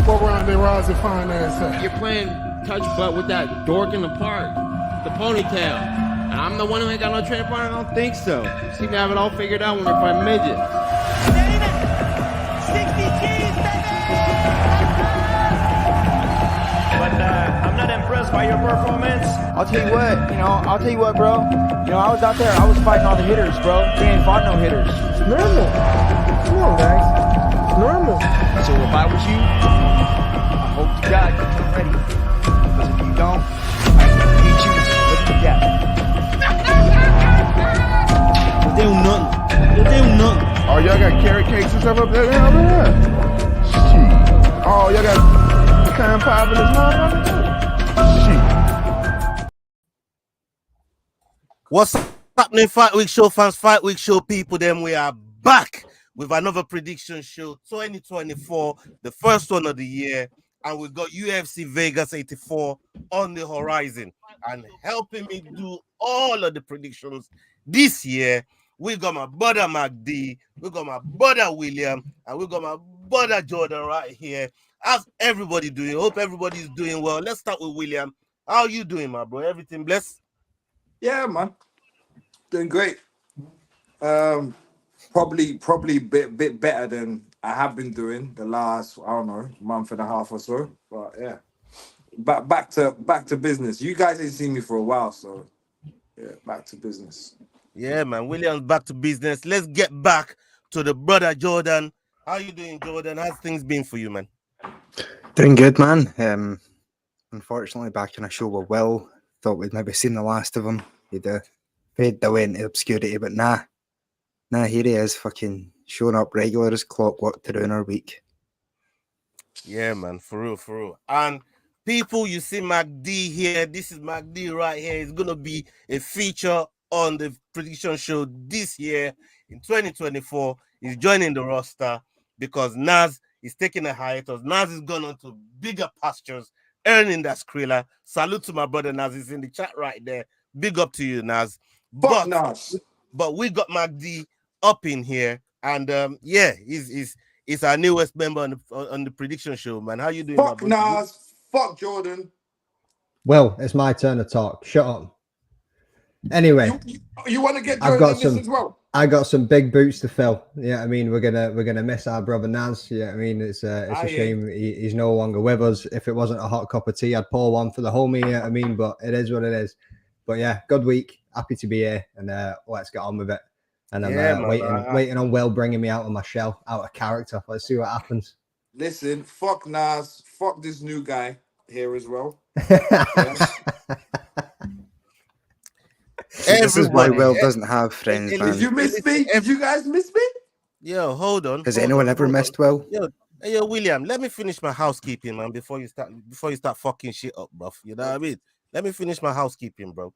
What round they rise and find that? You're playing touch butt with that dork in the park, the ponytail. And I'm the one who ain't got no training partner? I don't think so. You seem to have it all figured out when we're fighting midgets. 60 G's, baby! But I'm not impressed by your performance. I'll tell you what, bro. I was out there, I was fighting all the hitters, bro. You ain't fought no hitters. It's normal. Come on, guys. It's normal. So if I was you, I hope to God you come ready. Because if you don't, I can beat you with the death. Não deu nothing. Oh, y'all got carrot cakes and stuff up there? Shit. Oh, y'all got pecan pie in this motherfucker? Shit. What's happening, Fight Week Show fans, Fight Week Show people? Then we are back with another prediction show, 2024, the first one of the year, and we've got UFC Vegas 84 on the horizon. And helping me do all of the predictions this year, we got my brother MacD, we got my brother William, and we got my brother Jordan right here. How's everybody doing? Hope everybody's doing well. Let's start with William. How you doing, my bro? Everything blessed? Yeah, man. Doing great. Probably a bit better than I have been doing the last, I don't know, month and a half or so. But yeah. Back to business. You guys ain't seen me for a while, so yeah, back to business. Yeah, man. William's back to business. Let's get back to the brother Jordan. How you doing, Jordan? How's things been for you, man? Doing good, man. Unfortunately, back in a show with Will. Thought we'd maybe seen the last of him. He'd faded away into obscurity, but nah, here he is, fucking showing up regular as clockwork to ruin our week. Yeah, man, for real. And people, you see MacD here. This is MacD right here. It's gonna be a feature on the prediction show this year in 2024. He's joining the roster because Naz is taking a hiatus. Naz is gone on to bigger pastures, earning that Skrilla. Salute to my brother Naz. He's in the chat right there. Big up to you, Naz. Naz. But we got MacD up in here, and yeah, he's our newest member on the prediction show, man. How you doing, Fuck my brother? Naz. Fuck Jordan. Well, it's my turn to talk. Shut up. Anyway, you want to get Jordan in this as well? I got some big boots to fill. Yeah, I mean, we're gonna miss our brother Naz. Yeah, I mean, it's a shame he's no longer with us. If it wasn't a hot cup of tea, I'd pour one for the homie. Yeah, I mean, but it is what it is. But yeah, good week. Happy to be here, and let's get on with it. And I'm waiting on Will bringing me out of my shell, out of character. Let's see what happens. Listen, fuck Naz. Fuck this new guy here as well. This is why Will doesn't have friends, man. Did you miss me? Did you guys miss me? Yo, hold on. Has anyone ever missed Will? Yo, William, let me finish my housekeeping, man, before you start fucking shit up, bro. You know what I mean? Let me finish my housekeeping, bro.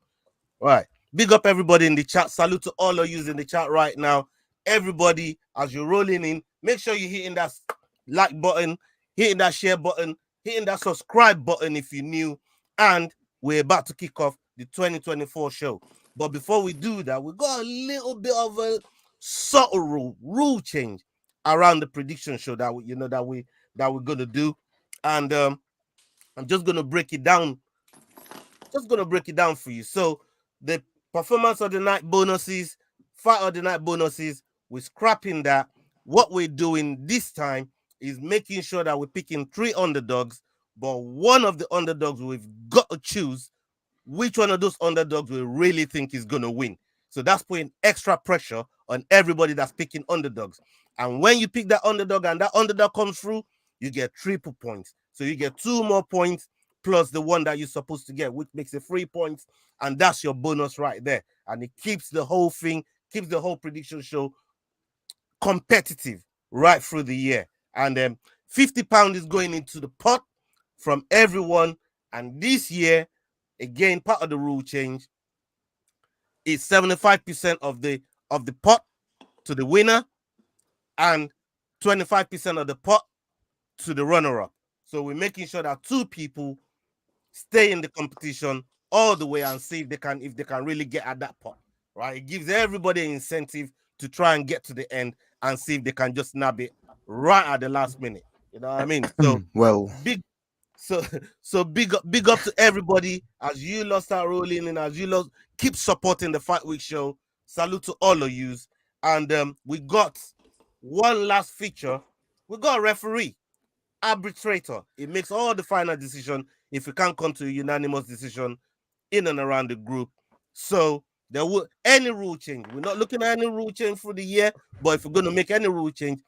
All right. Big up everybody in the chat. Salute to all of you in the chat right now. Everybody, as you're rolling in, make sure you're hitting that like button, hitting that share button, hitting that subscribe button if you're new. And we're about to kick off the 2024 show. But before we do that, we got a little bit of a subtle rule change around the prediction show that we're gonna do, and I'm just gonna break it down. For you. So the performance of the night bonuses, fight of the night bonuses, we're scrapping that. What we're doing this time is making sure that we're picking 3 underdogs, but one of the underdogs we've got to choose which one of those underdogs we really think is going to win. So that's putting extra pressure on everybody that's picking underdogs. And when you pick that underdog and that underdog comes through, you get triple points. So you get 2 more points plus the one that you're supposed to get, which makes it 3 points. And that's your bonus right there. And it keeps the whole thing, keeps the whole prediction show competitive right through the year. And then £50 is going into the pot from everyone. And this year, again, part of the rule change is 75% of the pot to the winner and 25% of the pot to the runner-up. So we're making sure that 2 people stay in the competition all the way and see if they can really get at that pot, right? It gives everybody an incentive to try and get to the end and see if they can just nab it right at the last minute. You know what I mean? So Well, big, so big up to everybody as you lot start rolling and as you lot keep supporting the Fight Week show. Salute to all of yous. And we got one last feature. We got a referee, arbitrator. It makes all the final decision if we can't come to a unanimous decision in and around the group. So there will any rule change. We're not looking at any rule change for the year, but if we're going to make any rule change,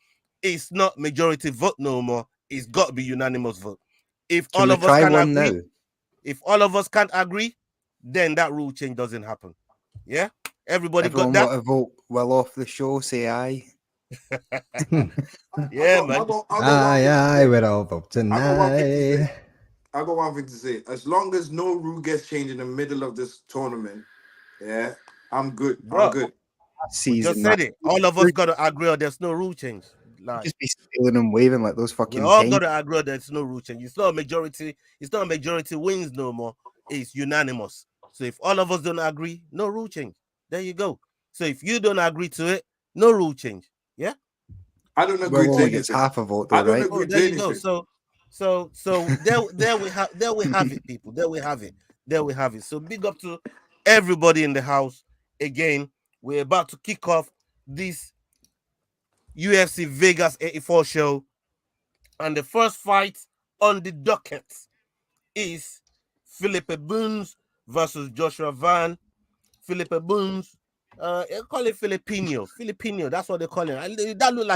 it's not majority vote no more. It's got to be unanimous vote. If can all we of us try can one agree, now? if all of us can't agree, then that rule change doesn't happen. Yeah, everybody got Everyone that. want to vote well off the show? Say aye. Yeah, man. Aye, we're all vote I got one thing to say. tonight. I got one thing to say. As long as no rule gets changed in the middle of this tournament, yeah, I'm good. I'm Bro, good. we just Season, man. said it. All of us got to agree or there's no rule change. Like, Just be sailing and waving like those we fucking all pens. got to agree there's no rule change. It's not a majority. It's not a majority wins no more. It's unanimous. So if all of us don't agree, no rule change. There you go. So if you don't agree to it, no rule change. Yeah. I don't Well, agree to only gets anything. half a vote I though, don't right? agree Oh, to there you go. anything. So there we have it, people. There we have it. There we have it. So big up to everybody in the house. Again, we're about to kick off this UFC Vegas 84 show. And the first fight on the docket is Felipe Bunes versus Joshua Van. Felipe Bunes, they call it Filipino. That's what they call it. That look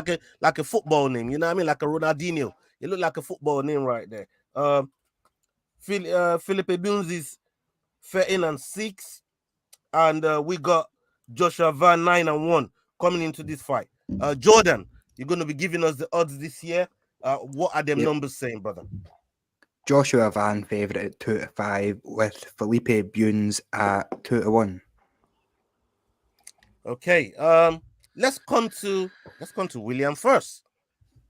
like a football name. You know what I mean? Like a Ronaldinho. It look like a football name right there. Felipe Bunes is 13-6, and we got Joshua Van 9-1 coming into this fight. Jordan, you're going to be giving us the odds this year. What are them numbers saying, brother? Joshua Van favourite at 2-5 with Felipe Bunes at 2-1. Okay. Let's come to William first.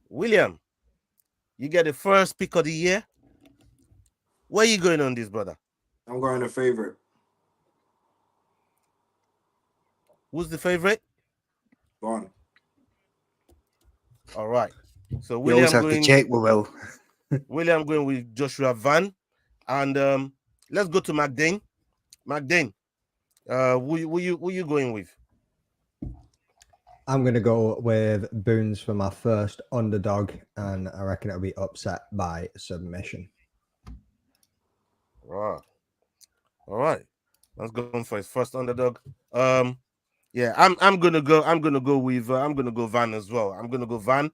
William, you get the first pick of the year. Where are you going on this, brother? I'm going to favorite. Who's the favorite? Gone. All right. So We always William have going. to check. We will. William going with Joshua Van, and let's go to McDane. McDane, who you going with? I'm going to go with Boons for my first underdog, and I reckon it'll be upset by submission. Wow. All right. Let's go for his first underdog. Yeah, I'm gonna go Van as well. I'm gonna go Van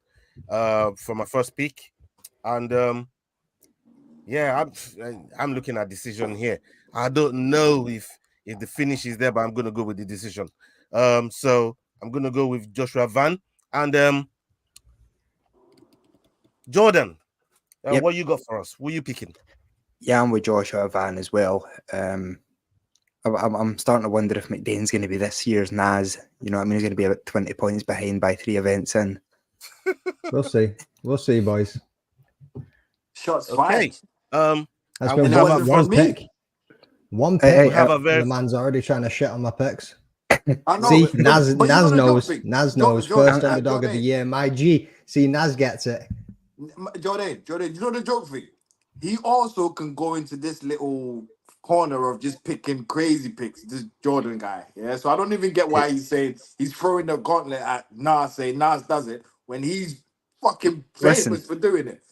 for my first pick. And yeah, I'm looking at decision here. I don't know if the finish is there, but I'm gonna go with the decision. So I'm gonna go with Joshua Van and Jordan. What you got for us? Who are you picking? Yeah, I'm with Joshua Van as well. I'm starting to wonder if McDane's going to be this year's Naz. You know what I mean? He's going to be about 20 points behind by 3 events in. We'll see. We'll see, boys. Shots Okay. fired. That's we been have one, a- one for me. pick. One Hey, pick. we have a and very the man's already trying to shit on my picks. I know, See, but Naz you know knows. the joke thing. Naz knows. Jordan, First underdog of the Jordan, year. My G. See, Naz gets it. Jordan, you know the joke thing? He also can go into this little corner of just picking crazy picks, this Jordan guy. Yeah, so I don't even get why he's saying he's throwing the gauntlet at Nas, saying Nas does it when he's fucking Listen. famous for doing it,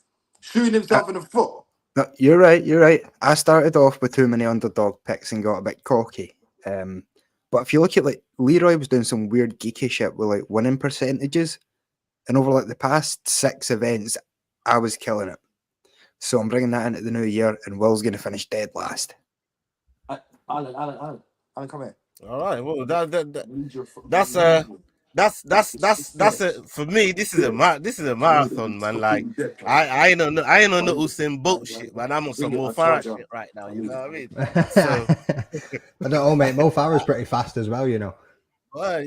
shooting himself in the foot. No, you're right. You're right. I started off with too many underdog picks and got a bit cocky. But if you look at like Leroy was doing some weird geeky shit with like winning percentages, and over like the past 6 events, I was killing it. So I'm bringing that into the new year, and Will's going to finish dead last. Alan, come here. All right. Well, that's a for me. This is a marathon, man. Like I ain't on no Usain Bolt shit, man. I'm on some Mo Farah shit right now. You know what I mean? So I don't know, mate. Mo Farah's pretty fast as well, you know. well,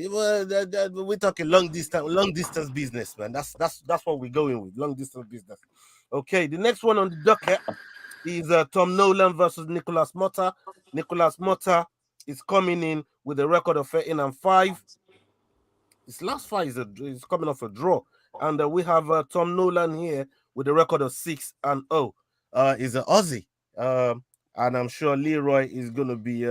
we're talking long distance business, man. That's what we're going with, long distance business. Okay, the next one on the docket is Tom Nolan versus Nicholas Motta. Nicholas Motta is coming in with a record of 13-5. His last fight is coming off a draw, and we have Tom Nolan here with a record of 6-0. Is an Aussie. And I'm sure Leroy is gonna be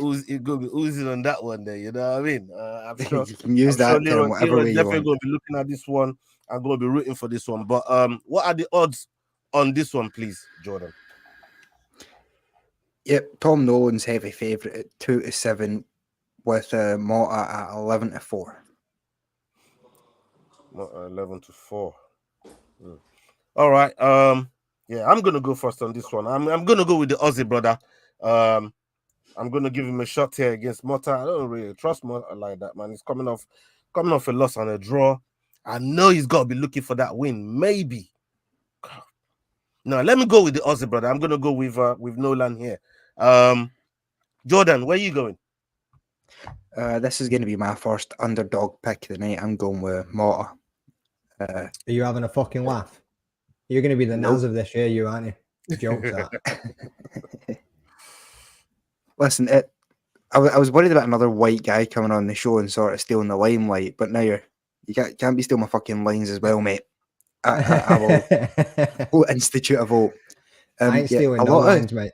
oozing on that one there. You know what I mean? I'm sure You can use that term whatever way Leroy's you definitely want. gonna be looking at this one and gonna be rooting for this one. But what are the odds on this one, please, Jordan? Yep, Tom Nolan's heavy favourite at 2-7 with Mota at 11-4. Not 11-4. All right. Yeah, I'm gonna go first on this one. I'm gonna go with the Aussie brother. I'm gonna give him a shot here against Mota. I don't really trust Mota like that, man. He's coming off a loss and a draw. I know he's got to be looking for that win. Maybe. No, let me go with the Aussie brother. I'm gonna go with Nolan here. Jordan, where are you going? This is going to be my first underdog pick of the night. I'm going with Mota. Are you having a fucking laugh? You're going to be the Naz of this year, you aren't you? Jokes that. Listen, I was worried about another white guy coming on the show and sort of stealing the limelight, but now you can't be stealing my fucking lines as well, mate. I will institute a vote. I ain't stealing no lines, mate.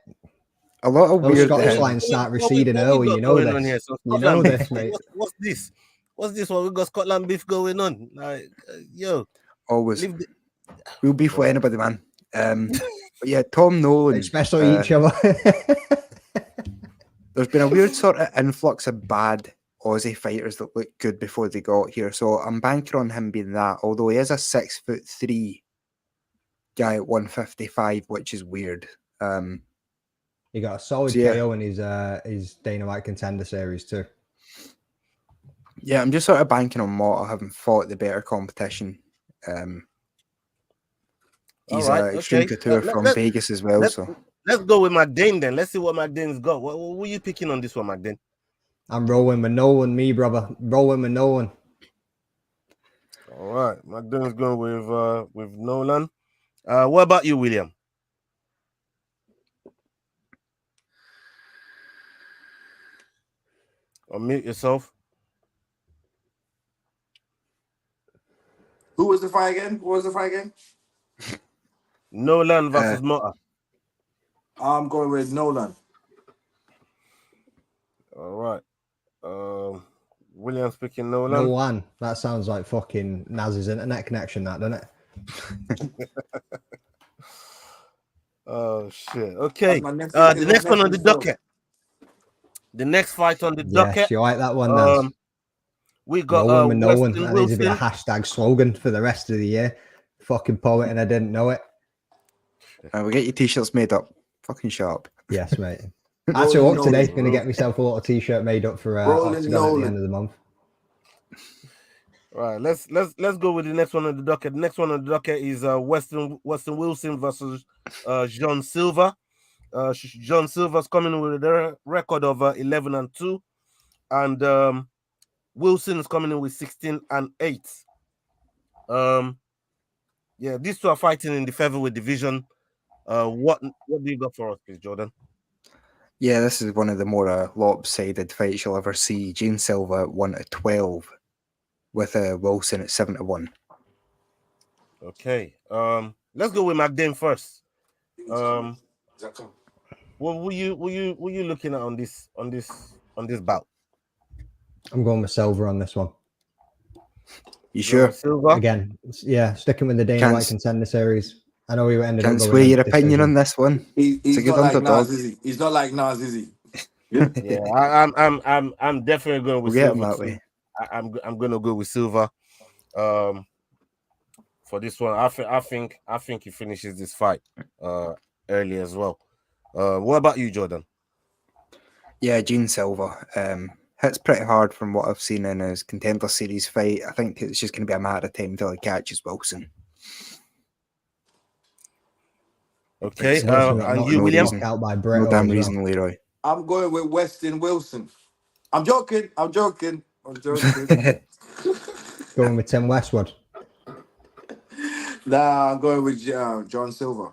A lot of those weird Scottish lines start receding early. You know this. You know this, mate. What's this? What's this one? We got Scotland beef going on. Like, yo, always. We'll beef with anybody, man. But yeah, Tom Nolan, especially each other. There's been a weird sort of influx of bad Aussie fighters that look good before they got here, so I'm banking on him being that. Although he is a 6'3" guy at 155, which is weird. He got a solid KO in his Dynamite Contender Series too. Yeah, I'm just sort of banking on Mota having fought the better competition. He's Extreme Couture from Vegas as well. Let's go with McDane then. Let's see what McDane's got. What were you picking on this one, McDane? I'm rolling with Nolan, me brother. Rolling with Nolan. All right, McDane's going with Nolan. What about you, William? Unmute yourself. Who was the fight again? What was the fight again? Nolan versus Mota. I'm going with Nolan. All right. William's picking Nolan. Nolan. That sounds like fucking Naz's internet connection, that, doesn't it? Oh shit. Okay. The next one on the docket. The next fight on the docket. You like that one, Naz? We got Nolan. That needs to be a hashtag slogan for the rest of the year. Fucking poet, and I didn't know it. We get your t-shirts made up. Fucking sharp. Yes, mate. Actually, work today. Going to get myself a little t-shirt made up for Octagon at the end of the month. All right, let's go with the next one on the docket. The next one on the docket is Weston Wilson versus John Silver. John Silver's coming with a record of 11-2, and Wilson is coming in with 16-8. Yeah, these two are fighting in the featherweight division. What do you got for us, please, Jordan? Yeah, this is one of the more lopsided fights you'll ever see. Gene Silva 1-12 with Wilson at 7-1. Okay. Let's go with McDane first. What were you looking at on this bout? I'm going with Silva on this one. You sure? Silva? Again, yeah, sticking with the Dynamite Contender Series. I know we ended up. Can't sway your opinion on this one. He's a good underdog. He's not like Nas, is he? Yeah, I'm definitely going with Silva. That way. I'm gonna go with Silva. For this one, I think he finishes this fight early as well. What about you, Jordan? Yeah, Gene Silva hits pretty hard from what I've seen in his Contender Series fight. I think it's just going to be a matter of time until he catches Wilson. Okay, and you, William? No damn reason, Leroy. I'm going with Weston Wilson. I'm joking. Going with Tim Westwood. Nah, I'm going with John Silva.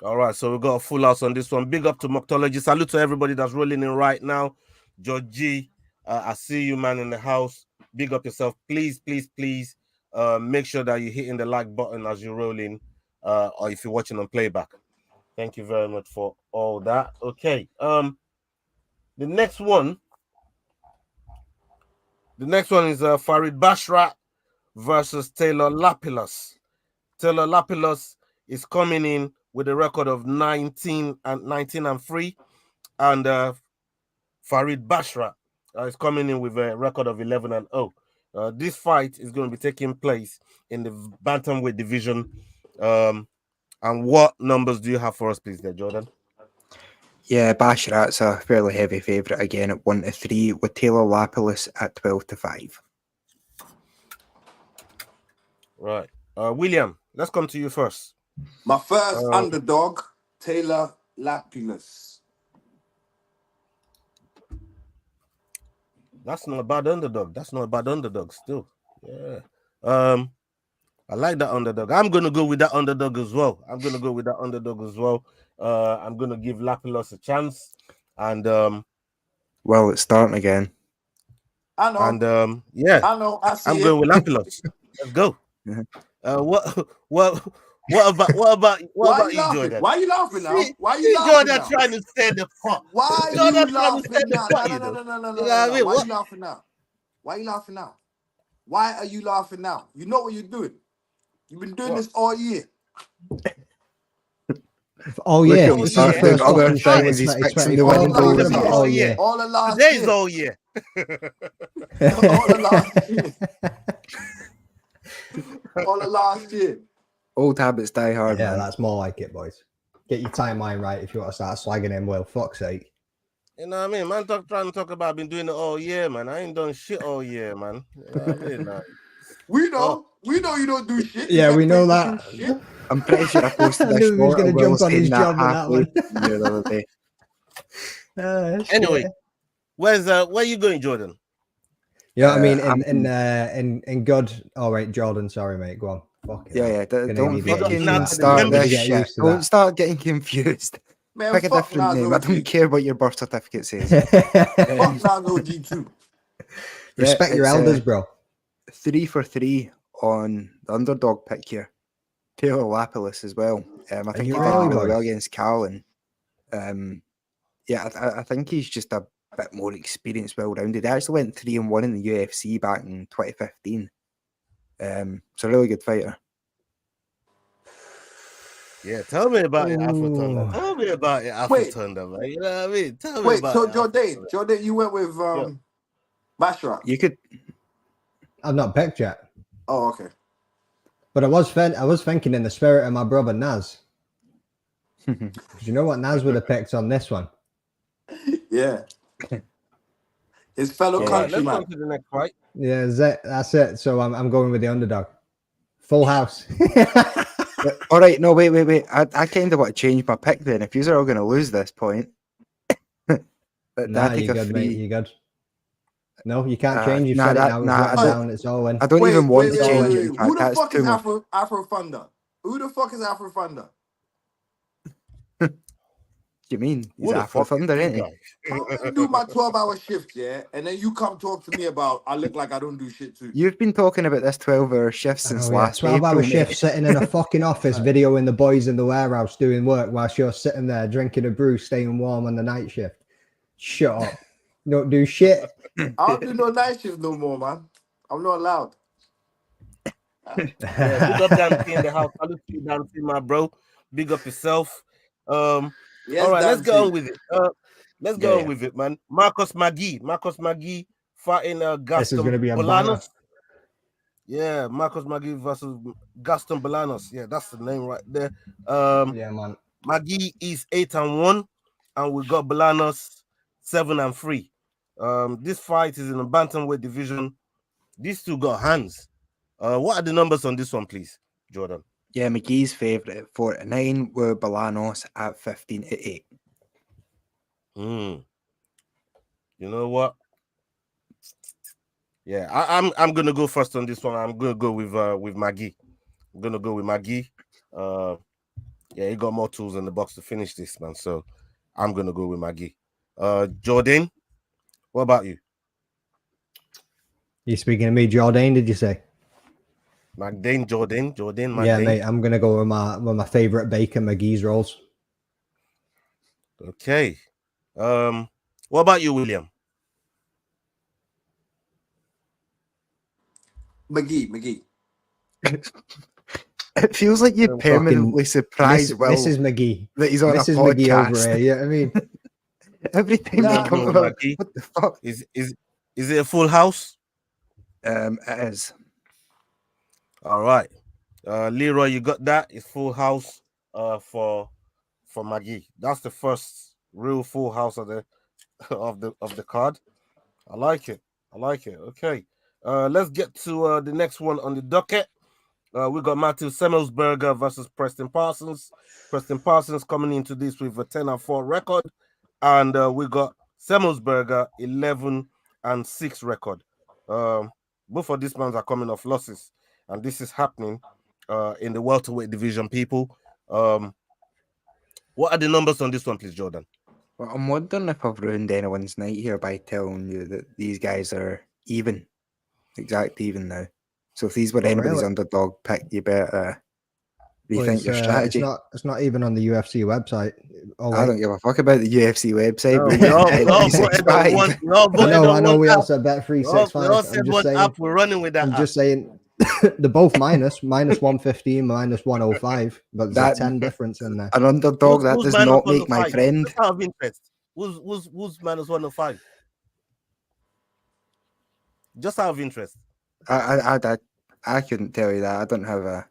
All right, so we got a full house on this one. Big up to Moctology. Salute to everybody that's rolling in right now. George G, I see you, man, in the house. Big up yourself. Please, please, please make sure that you're hitting the like button as you're rolling, or if you're watching on playback. Thank you very much for all that. Okay. The next one is Farid Bashra versus Taylor Lapilus. Taylor Lapilus is coming in with a record of 19 and 3, and Farid Bashra is coming in with a record of 11 and 0. This fight is going to be taking place in the bantamweight division. And what numbers do you have for us, please, there, Jordan? Yeah, Basharat's a fairly heavy favourite again at 1-3, with Taylor Lapilus at 12-5. Right. William, let's come to you first. My first underdog, Taylor Lapilus. That's not a bad underdog. Still. Yeah. I like that underdog. I'm gonna go with that underdog as well. I'm gonna give Lapilus a chance. And well, it's starting again. I know. And yeah, I know. I'm going with Lapilus. Let's go. What about you, Jordan? Why are you laughing now? Why are you laughing Jordan now? trying to stir the pot? Why are you laughing now? No. Why Why are you laughing now? Why are you laughing now? Why are you laughing now? You know what you're doing. You've been doing this all year. Oh yeah, Look, this is all the first other fucking show in things he's fixing 2024. the I'm windows. talking about all year. All the last Today's year. all year. All the last year. All the last year. Old habits die hard. Yeah, man. that's more like it, boys. Get your timeline right if you want to start slagging him. Well, fuck's sake. You know what I mean? Man, trying to talk about I've been doing it all year, man. I ain't done shit all year, man. You know what I mean? We know you don't do shit. Yeah, You we get know paid to that. do shit. I'm pretty sure I posted I a knew he was short gonna of jump Will on his saying that job with that halfway one. through the other day. Anyway, where you going, Jordan? You know what I mean? In good. All right, Jordan. Sorry, mate. Go on. Fucking hell. Yeah. Gonna Don't need to get fucking used to that. start Gonna this get shit. used to Don't that. start getting confused. Man, Pick a fuck different name. I Nas don't OG. care what your birth certificate says. Fuck Nas OG too. Respect your it's, elders, bro. 3 for 3 on the underdog pick here. Taylor Lapilus as well. I think he you did really, really well boys? against Carlin. Yeah, I think he's just a bit more experienced, well-rounded. He actually went 3-1 in the UFC back in 2015. It's a really good fighter. Yeah, tell me about it, Afro Ooh. Thunder. Tell me about it, Afro Thunder, man. You know what I mean? Tell me Wait, about so it, Afro Thunder. Jordan, you went with Bashra. You could. I've not picked yet, Oh, okay. but I was thinking in the spirit of my brother Naz. Do you know what Naz would have picked on this one? Yeah. His fellow All right, let's countryman. go to the next fight. Yeah, that's it. So I'm going with the underdog. Full house. All right, no, wait. I kind of want to change my pick then. If you're all going to lose this point, Nah, you good, mate. You good. No, you can't change. You've said it now. It's written down. It's all in. I don't even want to change it. Wait. In Who fact, the that's fuck too is much. Afro Thunder? Who the fuck is Afro Thunder? You mean he's Who the Afro fuck is Thunder, this ain't he? guy? How I do my 12-hour shift, yeah? And then you come talk to me about I look like I don't do shit too. You've been talking about this 12-hour shift since last 12-hour April, shift mate. sitting in a fucking office videoing the boys in the warehouse doing work whilst you're sitting there drinking a brew, staying warm on the night shift. Shut up. You don't do shit. I don't do no night shift no more, man. I'm not allowed. Yeah, big up Dante in the house. I look you, Dante, my bro. Big up yourself. Yes, all right, let's Dante. go on with it. Let's go on with it, man. Marcus Magee fighting This is going to Gaston be a banner. Bolanos. Yeah, Marcus Magee versus Gaston Bolanos. Yeah, that's the name right there. Yeah, man. Magee is 8-1, and we got Bolanos 7-3. This fight is in the bantamweight division. These two got hands. What are the numbers on this one, please, Jordan? Yeah, McGee's favourite at 4-9, with Bolanos at 15-8. You know what? Yeah, I'm gonna go first on this one. I'm gonna go with Magee. I'm gonna go with Magee. Yeah, he got more tools in the box to finish this, man. So I'm gonna go with Magee. Jordan, what about you? You speaking to me, Jordan? Did you say? McDane, Jordan, McDane. Yeah, mate, I'm gonna go with my favorite bacon, McGee's rolls. Okay. What about you, William? McGee. It feels like you permanently surprise Will Mrs. McGee. that he's on Mrs. a McGee over podcast. here. Yeah, I mean, Every time William you come Joe about, McGee. what the fuck? Is it a full house? It is. All right. Leroy, you got that? It's full house for McGee. That's the first real full house of the of the card. I like it. Okay. Let's get to the next one on the docket. We got Matthew Semmelsberger versus Preston Parsons. Preston Parsons coming into this with a 10-4 record, and we got Semmelsberger 11-6 record. Both of these men are coming off losses, and this is happening in the welterweight division. People, what are the numbers on this one, please, Jordan? Well, I'm wondering if I've ruined anyone's night here by telling you that these guys are even, exact even now. So if these were anybody's underdog pick, you better rethink your strategy. It's not even on the UFC website. I don't give a fuck about the UFC website. I know we all said bet 365. We all said one app. We're running with that. I'm just saying they're both minus 115, minus 105, but there's a 10 difference in there. An underdog that does not make my friend. Just out of interest, who's minus 105? Just out of interest. I couldn't tell you that. I don't have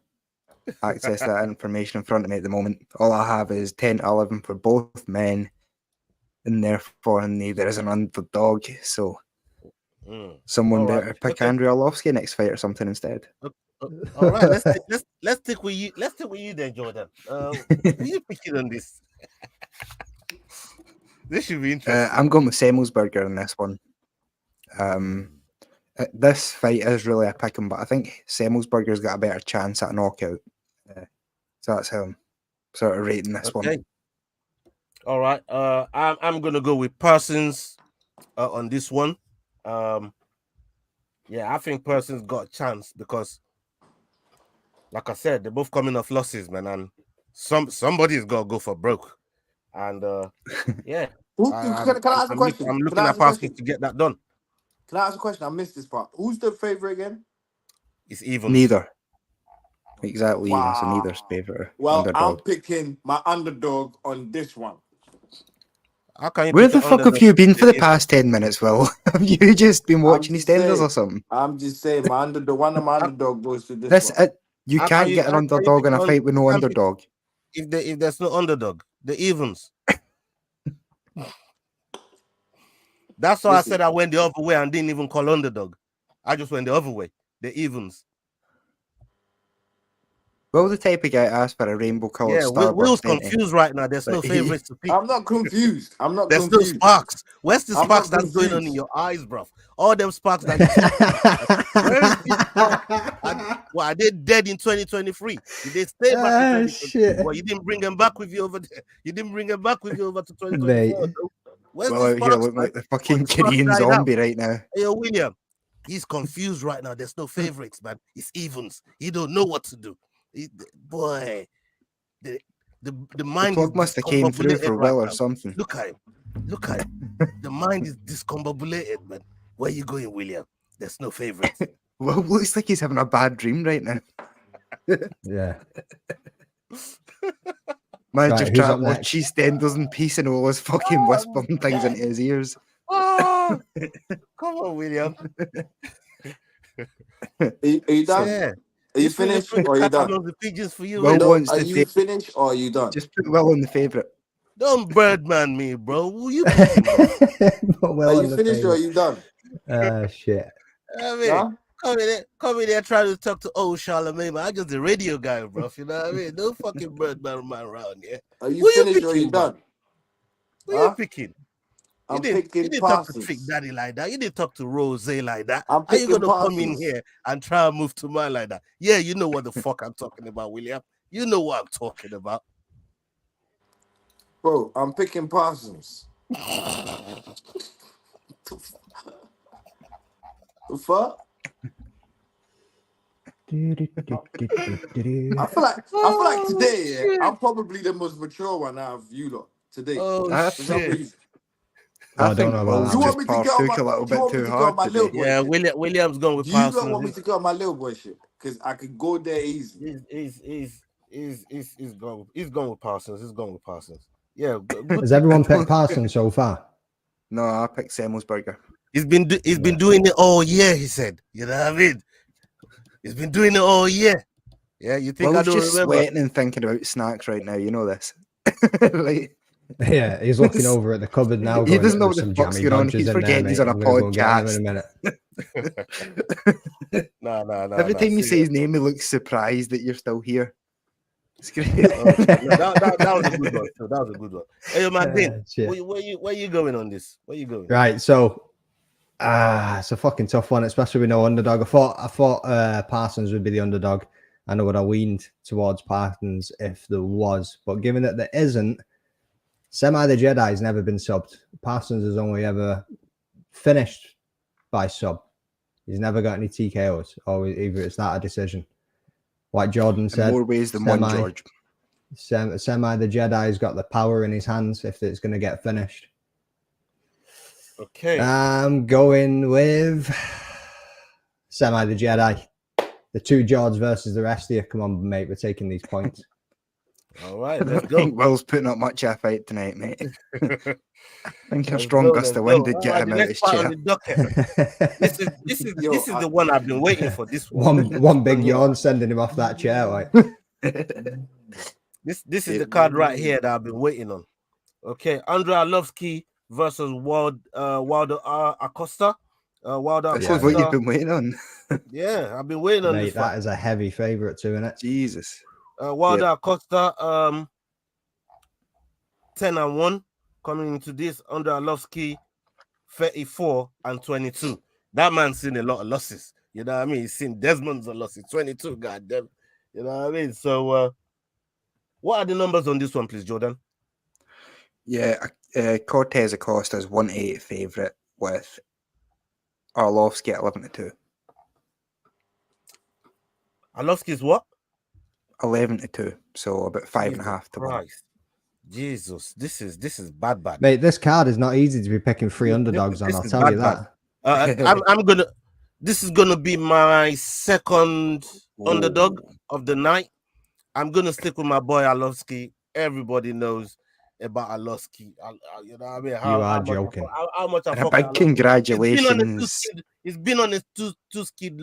access to that information in front of me at the moment. All I have is 10-11 for both men, and therefore neither is an underdog. So someone better pick Andrew Arlovsky next fight or something instead. All right, let's stick with you. Let's stick with you then, Jordan. Who are you picking on this? This should be interesting. I'm going with Semmelsberger in this one. This fight is really a pick 'em, but I think Semmelsberger's got a better chance at a knockout. So that's how I'm sort of rating this one. All right. I'm gonna go with Parsons on this one. Yeah, I think Parsons got a chance because, like I said, they're both coming off losses, man, and somebody's got to go for broke. And yeah, can I ask a question? I'm looking at Parsons to get that done. Can I ask a question? I missed this part. Who's the favorite again? It's even. Neither. Exactly. Wow. So neither's favorite. Well, underdog. I'm picking my underdog on this one. Where the fuck have you been for the past 10 minutes, Will? Have you just been watching EastEnders or something? I'm just saying, one of my underdog goes to this one. You can't get an underdog in a fight with no underdog. If there's no underdog, the evens. That's why I said I went the other way and didn't even call underdog. I just went the other way, the evens. Will the type of guy asked for a rainbow-colored Starburst? Will's confused right now. There's no favorites to pick. I'm not confused. There's no sparks. Where's the sparks that's going on in your eyes, bro? All them sparks that where is this spark? Well, are they dead in 2023? Did they stay back in 2023? Well, you didn't bring them back with you over there. You didn't bring them back with you over to 2024. Where's the sparks, look like the fucking Korean zombie right now. Hey, William, he's confused right now. There's no favorites, man. It's evens. He don't know what to do. Boy, the mind must have came through for Will or something. Look at him. The mind is discombobulated, man. Where you going, William? There's no favorites. Well, looks like he's having a bad dream right now. Yeah. Man, just trying to watch EastEnders in peace and all his fucking whispering things into his ears. Oh, come on, William. Are you done? Yeah. Are you finished or are you done? The pigeons for you. Are you finished or are you done? Just put Will in the favorite. Don't birdman me, bro. Who you picking, are you finished or are you done? Shit. I mean, come in there trying to talk to old Charlemagne, man. I'm just a radio guy, bro. You know what I mean? No fucking birdman man around here. Are you finished or are you done? Who you picking? I'm you picking didn't Parsons. Talk to Trick Daddy like that. You didn't talk to Rose like that. I'm How you gonna Parsons. come in here and try and move to mine like that? Yeah, you know what the fuck I'm talking about, William. You know what I'm talking about. Bro, I'm picking Parsons. The fuck? I feel like today, yeah, I'm probably the most mature one out of you lot today. Oh I For some shit! reason. Oh, I I don't think know about Will's You that. want just me to get on partook a my? little Do you bit want me too to go on hard my little today. boy Yeah, shit? William's going with Do you not Parsons. want me to go on my little boy shit? Because I could go there easy. He's going with Parsons. He's going with Parsons. Yeah, good. Has everyone picked Parsons so far? No, I picked Semmelsberger. He's been doing it all year. He said, you know what I mean? He's been doing it all year. Yeah, you think I Will's don't just remember? sweating and thinking about snacks right now. You know this. Like, Yeah, he's looking over at the cupboard now. he Going, doesn't know "There's what some the fuck's jammy going on. dodgers He's in there, forgetting he's mate. on a I'm gonna go get him in a podcast. minute." No. Every time you say See, his name, he looks surprised that you're still here. It's great. that was a good one. So that was a good one. Hey, man, Shit. where you going on this? Where you going? Right, so it's a fucking tough one, especially with no underdog. I thought Parsons would be the underdog. I know what I leaned towards Parsons if there was, but given that there isn't, Semi the Jedi's never been subbed. Parsons has only ever finished by sub. He's never got any TKOs, or either it's not a decision. Like Jordan said, In more ways than one, George. Semi the Jedi's got the power in his hands if it's going to get finished. Okay. I'm going with Semi the Jedi. The two Jords versus the rest of you. Come on, mate. We're taking these points. All right, I let's think go. Will's putting up much effort tonight, mate. I think your Let's strong go, gust let's of wind go. did get All him right, out of the his next part on chair. the docket. This is the one I've been waiting for. This one. one big yawn sending him off that chair. Like This is the card right here that I've been waiting on. Okay, Andrei Arlovsky versus Wilder Acosta. Wilder This Acosta. is what you've been waiting on. Yeah, I've been waiting on mate, this that fight. is a heavy favourite too, isn't it? Jesus. Wilder Acosta 10-1 coming into this. Andrei Arlovsky 34-22. That man's seen a lot of losses. You know what I mean? He's seen Desmond's losses, 22. Goddamn. You know what I mean? So, what are the numbers on this one, please, Jordan? Yeah, Cortez Acosta is 1-8 favourite with Arlovsky at 11-2. Arlovsky's what? 11-2, so about 5.5 to 1. Christ. Jesus, this is bad. Mate, this card is not easy to be picking three underdogs on. This I'll is tell you bad. that. I'm gonna. This is gonna be my second underdog of the night. I'm gonna stick with my boy Arlovsky. Everybody knows about Arlovsky. You know what I mean? You are joking. How much I And a fuck big Arlovsky. congratulations. He's been on his two-skid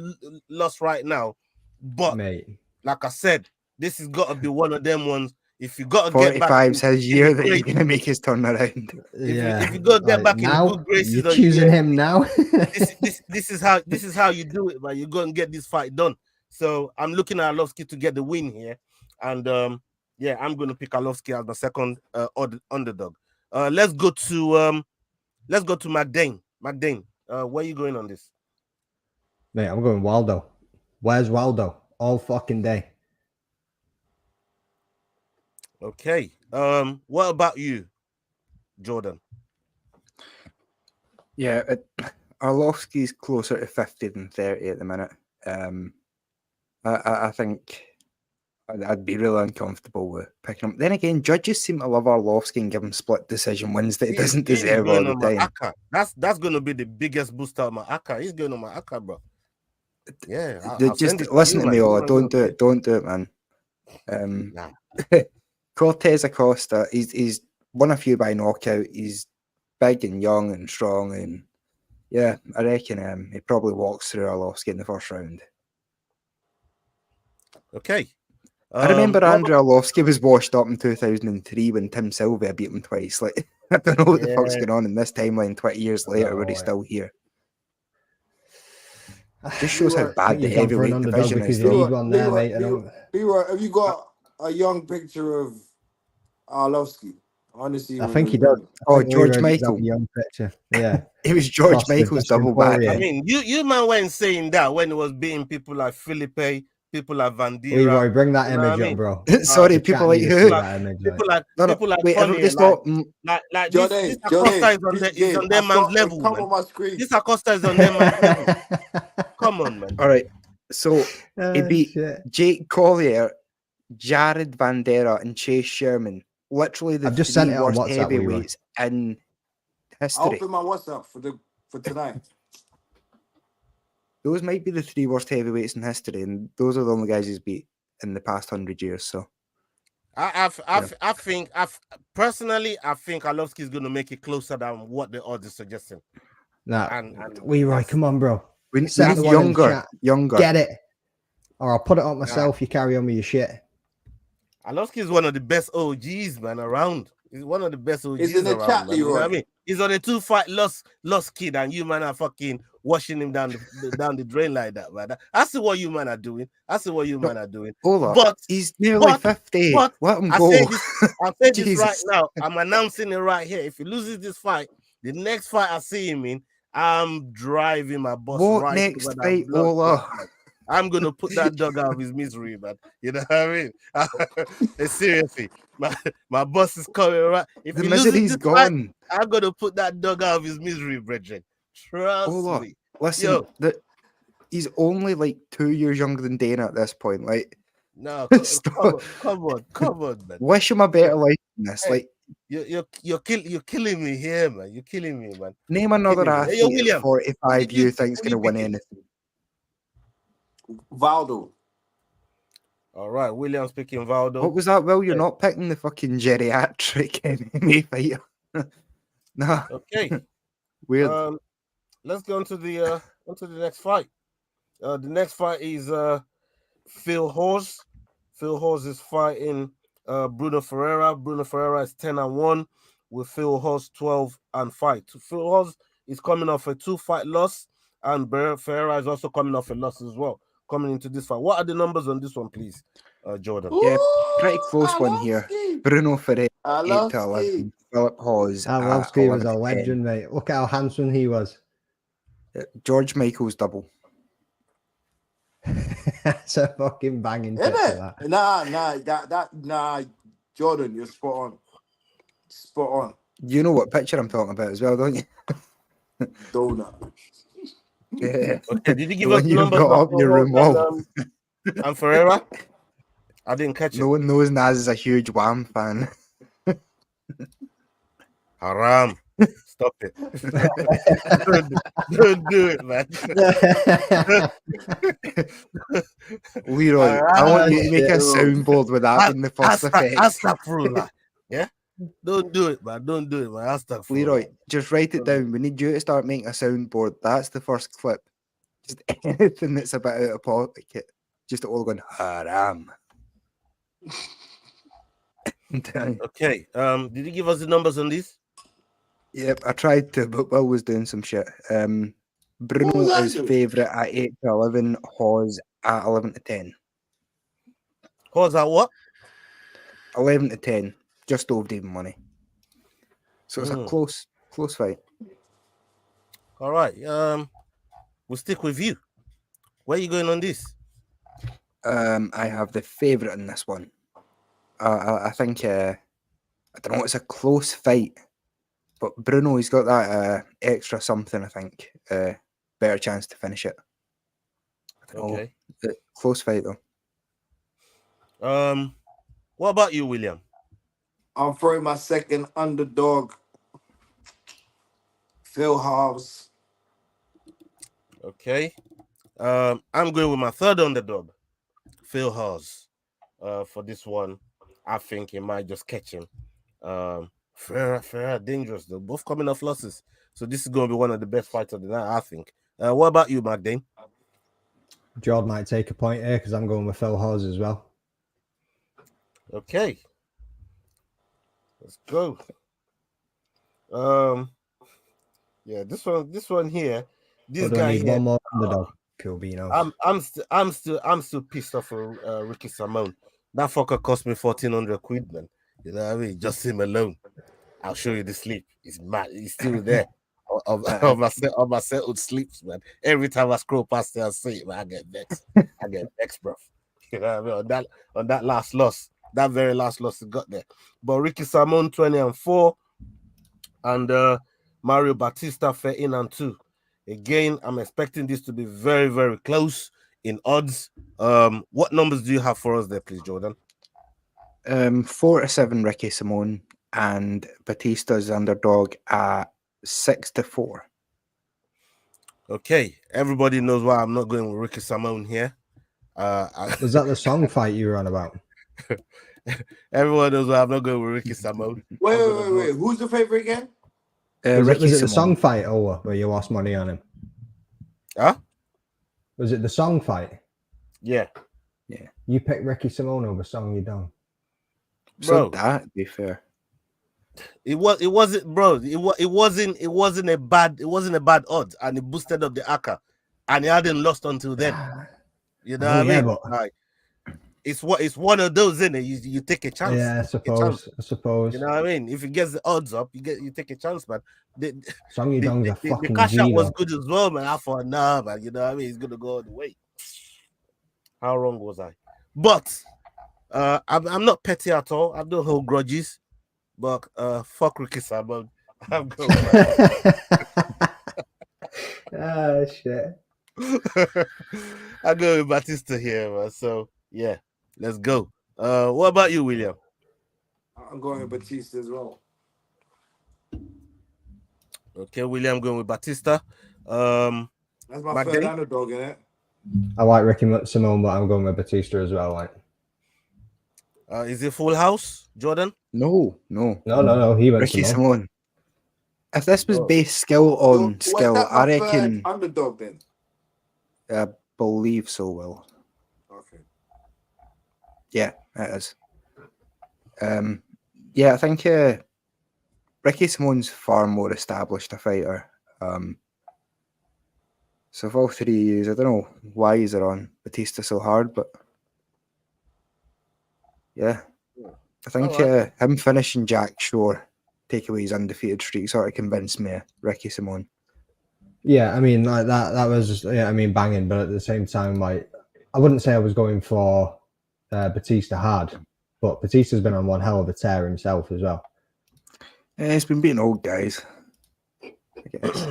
loss right now, but Mate, like I said, this has got to be one of them ones. If you got to get back, 45's his year that he's great. going to make his turn around. yeah. If you go get back now, in good graces, you're choosing him now. this is how you do it, man. You're going to get this fight done. So I'm looking at Arlovsky to get the win here, and yeah, I'm going to pick Arlovsky as my second underdog. Let's go to McDane. McDane, where are you going on this? Mate, I'm going Waldo. Where's Waldo? All fucking day. Okay. What about you, Jordan? Yeah, Arlovsky's closer to 50 than 30 at the minute. I think I'd be really uncomfortable with picking him. Then again, judges seem to love Arlovsky and give him split decision wins that he doesn't deserve all the time. That's going to be the biggest booster of my Aka. He's going on my Aka, bro. Yeah. Just listen to me, Ola. Don't do it. Don't do it, man. Nah. Cortez Acosta, he's won a few by knockout. He's big and young and strong, and yeah, I reckon he probably walks through Arlovsky in the first round. Okay. I remember Andrei Arlovsky was washed up in 2003 when Tim Sylvia beat him twice. Like, I don't know what the fuck's going on in this timeline 20 years later where he's still here. Just shows how bad the heavyweight division is. B-Roy, have you got a young picture of Arlovsky? Honestly, I think he does. Oh, George Michael. Young picture. Yeah. It was George Michael's double back. I mean, you man went saying that when he was beating people like Felipe, people like Van Dira. Leroy, bring that image up, bro. Sorry, people like who? People like wait, Tony, stop. Like this Acosta is on their man's level. Come on my screen. This Acosta is on their man's level. Come on, man. All right. So he beat Shit. Jake Collier, Jared Vandera, and Chase Sherman. Literally the I've just sent three it on worst WhatsApp, Leroy. heavyweights in I'll history. open my WhatsApp for tonight. Those might be the three worst heavyweights in history, and those are the only guys he's beat in the past 100 years. So I think personally, I think Arlovsky is going to make it closer than what the odds is suggesting. Nah, And Leroy, that's- come on, bro. we Send need the one in the younger, chat. younger. Get it, or I'll put it up myself. You carry on with your shit. Arlovsky is one of the best OGs, man, around. He's one of the best OGs He's in the around, chat, man. You know what I Leroy. mean? He's on a 2-fight lost kid, and you man are fucking washing him down the drain like that, man. I see what you man are doing. Hold up. But He's nearly 50. but Let him I go. say this right Jesus. now. I'm announcing it right here. If he loses this fight, the next fight I see him in, I'm driving my bus What right next over that fight, blood Ola? clot, man. I'm gonna put that dog out of his misery, man. You know what I mean? Seriously, my boss is coming right. If The he loses misery's this fight, gone. I'm gonna put that dog out of his misery, brethren. Trust Ola, me. listen, he's only like 2 years younger than Dana at this point. Like, No, Stop. come on, man. wish him a better life than this. Hey, Like, you're killing me here, man. You're killing me, man. name another killing me. Hey, yo, athlete William, at 45 who you think's who going you to win picking? anything. Valdo. All right, William speaking, Valdo. What was that, Will? You're Yeah. not picking the fucking geriatric MMA fighter. Nah, Okay. weird. Let's go on to the next fight. The next fight is Phil Hawes. Phil Hawes is fighting Bruno Ferreira. Bruno Ferreira is 10-1 with Phil Hawes 12-5. Phil Hawes is coming off a 2-fight loss, and Ferreira is also coming off a loss as well. Coming into this fight, what are the numbers on this one, please, Jordan? Yeah, pretty close one here. Bruno Ferreira, I love 8-11. Steve. Philip Hawes, Arlovsky was a 11-10. legend, mate. Look how handsome he was. George Michael's double. That's a fucking banging Isn't picture, it? that. Nah, Jordan, you're spot on. You know what picture I'm talking about as well, don't you? Donut. Yeah. Okay, did you give The us one the you've numbers got for up your Hawes room wall. and Ferreira? I didn't catch No it. one knows Naz is a huge Wham fan. Haram. Stop it. don't do it, man. Leroy, I want you to make a soundboard with that in the first effect. Astaghfirullah. Yeah? Don't do it, man. Don't do it, man. Astaghfirullah. Leroy, just write it down. We need you to start making a soundboard. That's the first clip. Just anything that's a bit out of pocket. Just all going haram. Okay. Did you give us the numbers on this? Yep, I tried to, but Will was doing some shit. Bruno is favourite at 8-11, Hawes at 11-10. How's that what? 11-10, just over even money. So it's a Mm. close fight. All right. We'll stick with you. Where are you going on this? I have the favourite in this one. I think I don't know. It's a close fight, but Bruno, he's got that extra something. I think better chance to finish it. I don't Okay. know. Close fight though. What about you, William? I'm throwing my second underdog, Phil Hawes. Okay. I'm going with my third underdog, Phil Hawes. For this one, I think he might just catch him. Ferreira, dangerous though. Both coming off losses, so this is going to be one of the best fights of the night, I think. What about you, Magdane? Jordan might take a point here because I'm going with Phil Hawes as well. Okay. Let's go. Yeah, this one here. This But I guy need here. one more underdog. Cool Beano. I'm still pissed off for Ricky Simone. That fucker cost me 1,400 quid, man. You know what I mean? Just him alone. I'll show you the sleep. He's mad. He's still there. on my settled sleeps, man. Every time I scroll past there, I see it, man. I get vexed, bro. You know what I mean? On that last loss, that very last loss he got there. But Ricky Simone 20-4, and Mario Batista 13-2. Again, I'm expecting this to be very, very close. in odds. What numbers do you have for us there, please, Jordan? 4-7 Ricky Simone, and Batista's underdog at 6-4. Okay, everybody knows why I'm not going with Ricky Simone here. Was that the song fight you were on about? Everyone knows why I'm not going with Ricky Simone. Wait. Who's the favorite again? Ricky Was it the Simone. song fight over where you lost money on him? Huh? Was it the song fight? Yeah. You picked Ricky Simone over Song You Don't. So Bro. that, to be fair. It wasn't a bad odds, and it boosted up the ACA, and he hadn't lost until then. You know what I mean? But Like, it's one of those, isn't it? You take a chance. yeah, I suppose. You know what I mean? If it gets the odds up, you take a chance, man. Song You Dong's a fucking the cash out G, was though. good as well, man. I thought, nah, man. You know what I mean? He's gonna go all the way. How wrong was I? But I'm not petty at all. I don't hold grudges. But fuck Ricky Simon. I'm going. Ah, shit. I go with Batista here, man. So yeah, let's go. What about you, William? I'm going with Batista as well. Okay, William going with Batista. That's my third underdog in it. I like Ricky Simone, but I'm going with Batista as well. Like, is it full house, Jordan? No. He went Ricky Simone. Simone. If this was based skill on So, skill, was that I my reckon. third underdog then. I believe so. Will. Okay. Yeah, it is. Yeah, I think Ricky Simone's far more established a fighter. So of all three years, I don't know why he's on Batista so hard, but yeah, I think him finishing Jack Shore, take away his undefeated streak, sort of convinced me. Ricky Simone. Yeah, I mean, like that was, yeah, I mean, banging, but at the same time, like, I wouldn't say I was going for Batista hard, but Batista's been on one hell of a tear himself as well. Yeah, he's been beating old guys, I guess.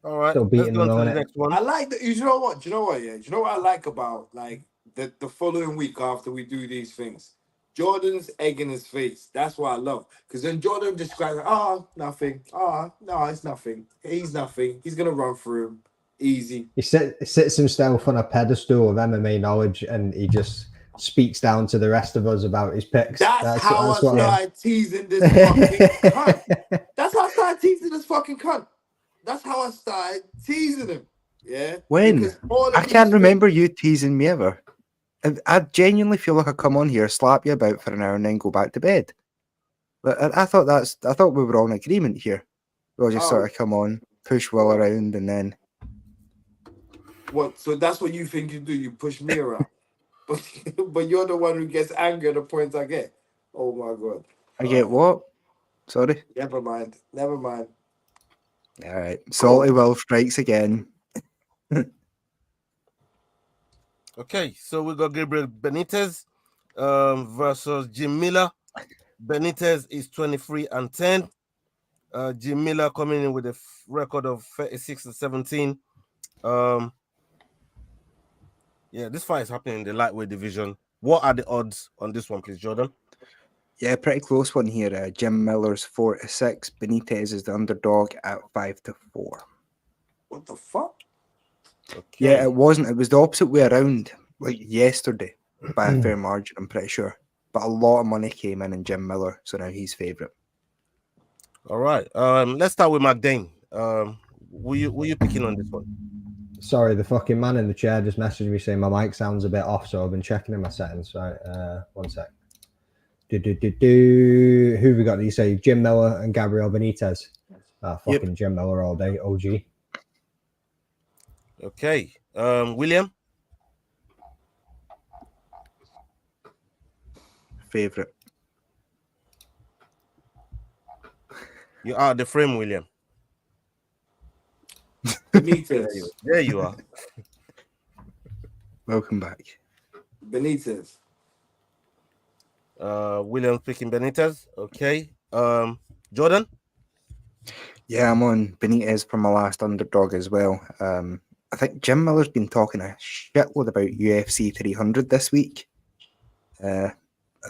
All right, Still beating let's go them, to the innit? next one. I like that. You know what? Yeah. Do you know what I like about like the following week after we do these things? Jordan's egg in his face. That's what I love. Because then Jordan describes, nothing. No, it's nothing. He's nothing. He's gonna run through him easy. He sits himself on a pedestal of MMA knowledge, and he just speaks down to the rest of us about his picks. That's how I what started teasing this fucking cunt. That's how I started teasing this fucking cunt. That's how I started teasing him. Yeah. When? I can't remember you teasing me ever. I genuinely feel like I come on here, slap you about for an hour, and then go back to bed. But I thought we were all in agreement here. We'll just sort of come on, push Will around, and then. What? So that's what you think you do? You push me around, but you're the one who gets angry at the points I get. Oh my god! I get what? Sorry. Never mind. All right. Salty Will strikes again. Okay, so we got Gabriel Benitez versus Jim Miller. Benitez is 23-10. Jim Miller coming in with a record of 36-17. Yeah, this fight is happening in the lightweight division. What are the odds on this one, please, Jordan? Yeah, pretty close one here. Jim Miller's 4-6. Benitez is the underdog at 5-4. What the fuck? Okay. Yeah, it wasn't. It was the opposite way around, like yesterday, by a fair margin, I'm pretty sure. But a lot of money came in Jim Miller, so now he's favourite. All right. Let's start with McDane. Were you picking on this one? Sorry, the fucking man in the chair just messaged me saying my mic sounds a bit off, so I've been checking in my settings. Right, 1 sec. Who have we got? Do you say Jim Miller and Gabriel Benitez? Fucking Jim Miller all day, OG. Okay. William? Favourite. You are the frame, William. Benitez. There you are. Welcome back. Benitez. William picking Benitez. Okay. Jordan? Yeah, I'm on Benitez for my last underdog as well. I think Jim Miller's been talking a shitload about UFC 300 this week. I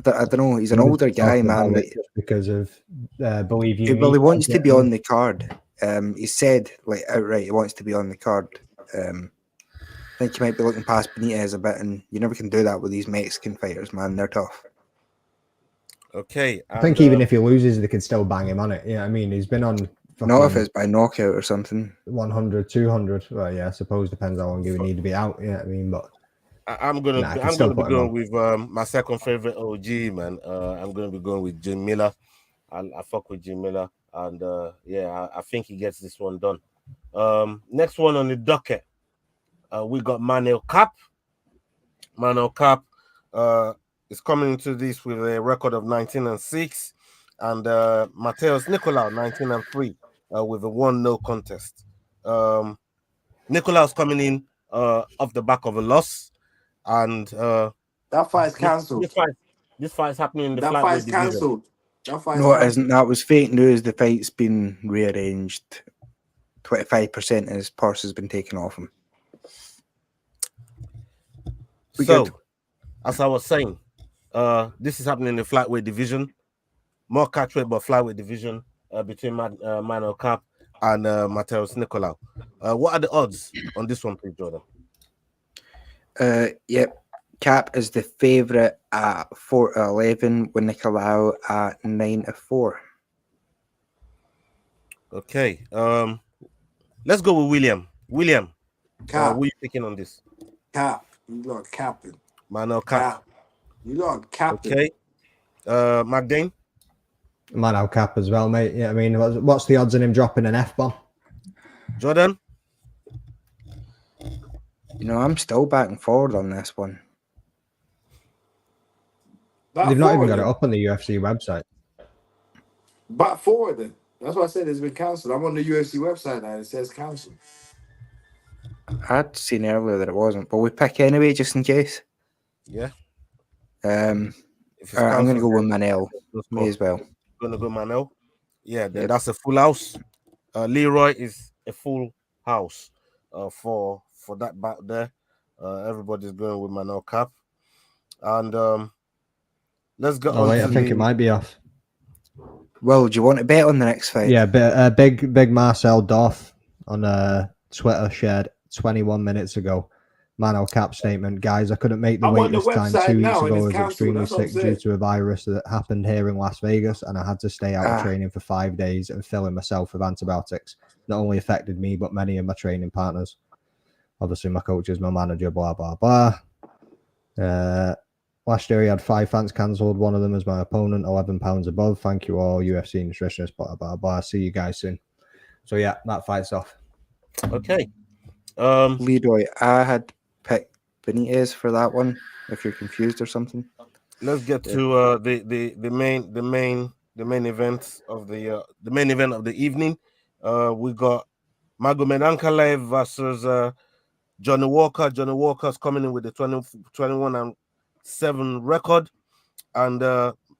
don't know. He's an older guy, man. Just because of believe you. Well, he wants to be on the card. He said like outright he wants to be on the card. I think he might be looking past Benitez a bit, and you never can do that with these Mexican fighters, man. They're tough. Okay. I think even if he loses, they can still bang him on it. Yeah, I mean, he's been on. Not if it's by knockout or something. 100, 200. Well, yeah, I suppose depends how long you need to be out. Yeah, I mean, but I'm gonna be going with my second favorite OG, man. I'm gonna be going with Jim Miller. I fuck with Jim Miller, and I think he gets this one done. Next one on the docket, we got Manel Kape. Manel Kape is coming into this with a record of 19-6, and Mateus Nicolau 19-3 with a 1-0 contest. Nicolau's coming in off the back of a loss. And that fight's cancelled. This fight's happening in the that fight's cancelled. No, it isn't. That was fake news. The fight's been rearranged. 25% of his purse has been taken off him. As I was saying, this is happening in the flyweight division. More catchweight, but flyweight division between Manel Kape and Mateus Nicolau. What are the odds on this one, please, Jordan? Yep. Kape is the favourite at 4-11 with Nicolau at 9-4. Okay. Let's go with William. William, Kape. who are you picking on this? Kape. You lot capping. Manel Kape. You lot capping. Okay. McDane? Manel Kape as well, mate. Yeah, I mean, what's the odds on him dropping an F-bomb? Jordan? You know, I'm still back and forward on this one. They've not even got it up on the UFC website. Back forward then. That's what I said. It's been cancelled. I'm on the UFC website now. It says cancelled. I'd seen earlier that it wasn't, but we pick anyway just in case. Yeah. I'm going to go with Manel. Me as well. Going to go Manel. Yeah, that's a full house. Leroy is a full house for that back there. Everybody's going with Manel Kape. And let's go on. I think it might be off. Well, do you want to bet on the next fight? Yeah, big Marcel Dorf on Twitter shared 21 minutes ago. Manel Kape statement, guys, I couldn't make the wait this time 2 weeks ago. I was extremely sick due to a virus that happened here in Las Vegas, and I had to stay out of training for 5 days and filling myself with antibiotics. Not only affected me, but many of my training partners. Obviously, my coach is my manager, blah, blah, blah. Last year, he had 5 fights cancelled. One of them is my opponent, 11 pounds above. Thank you all, UFC nutritionists, blah, blah, blah. See you guys soon. So, yeah, that fight's off. Okay. Leroy, I had picked Benitez for that one, if you're confused or something. Let's get to the main event of the evening. We got Magomed Ankaleav versus Johnny Walker. Johnny Walker's coming in with the 21-7 record, and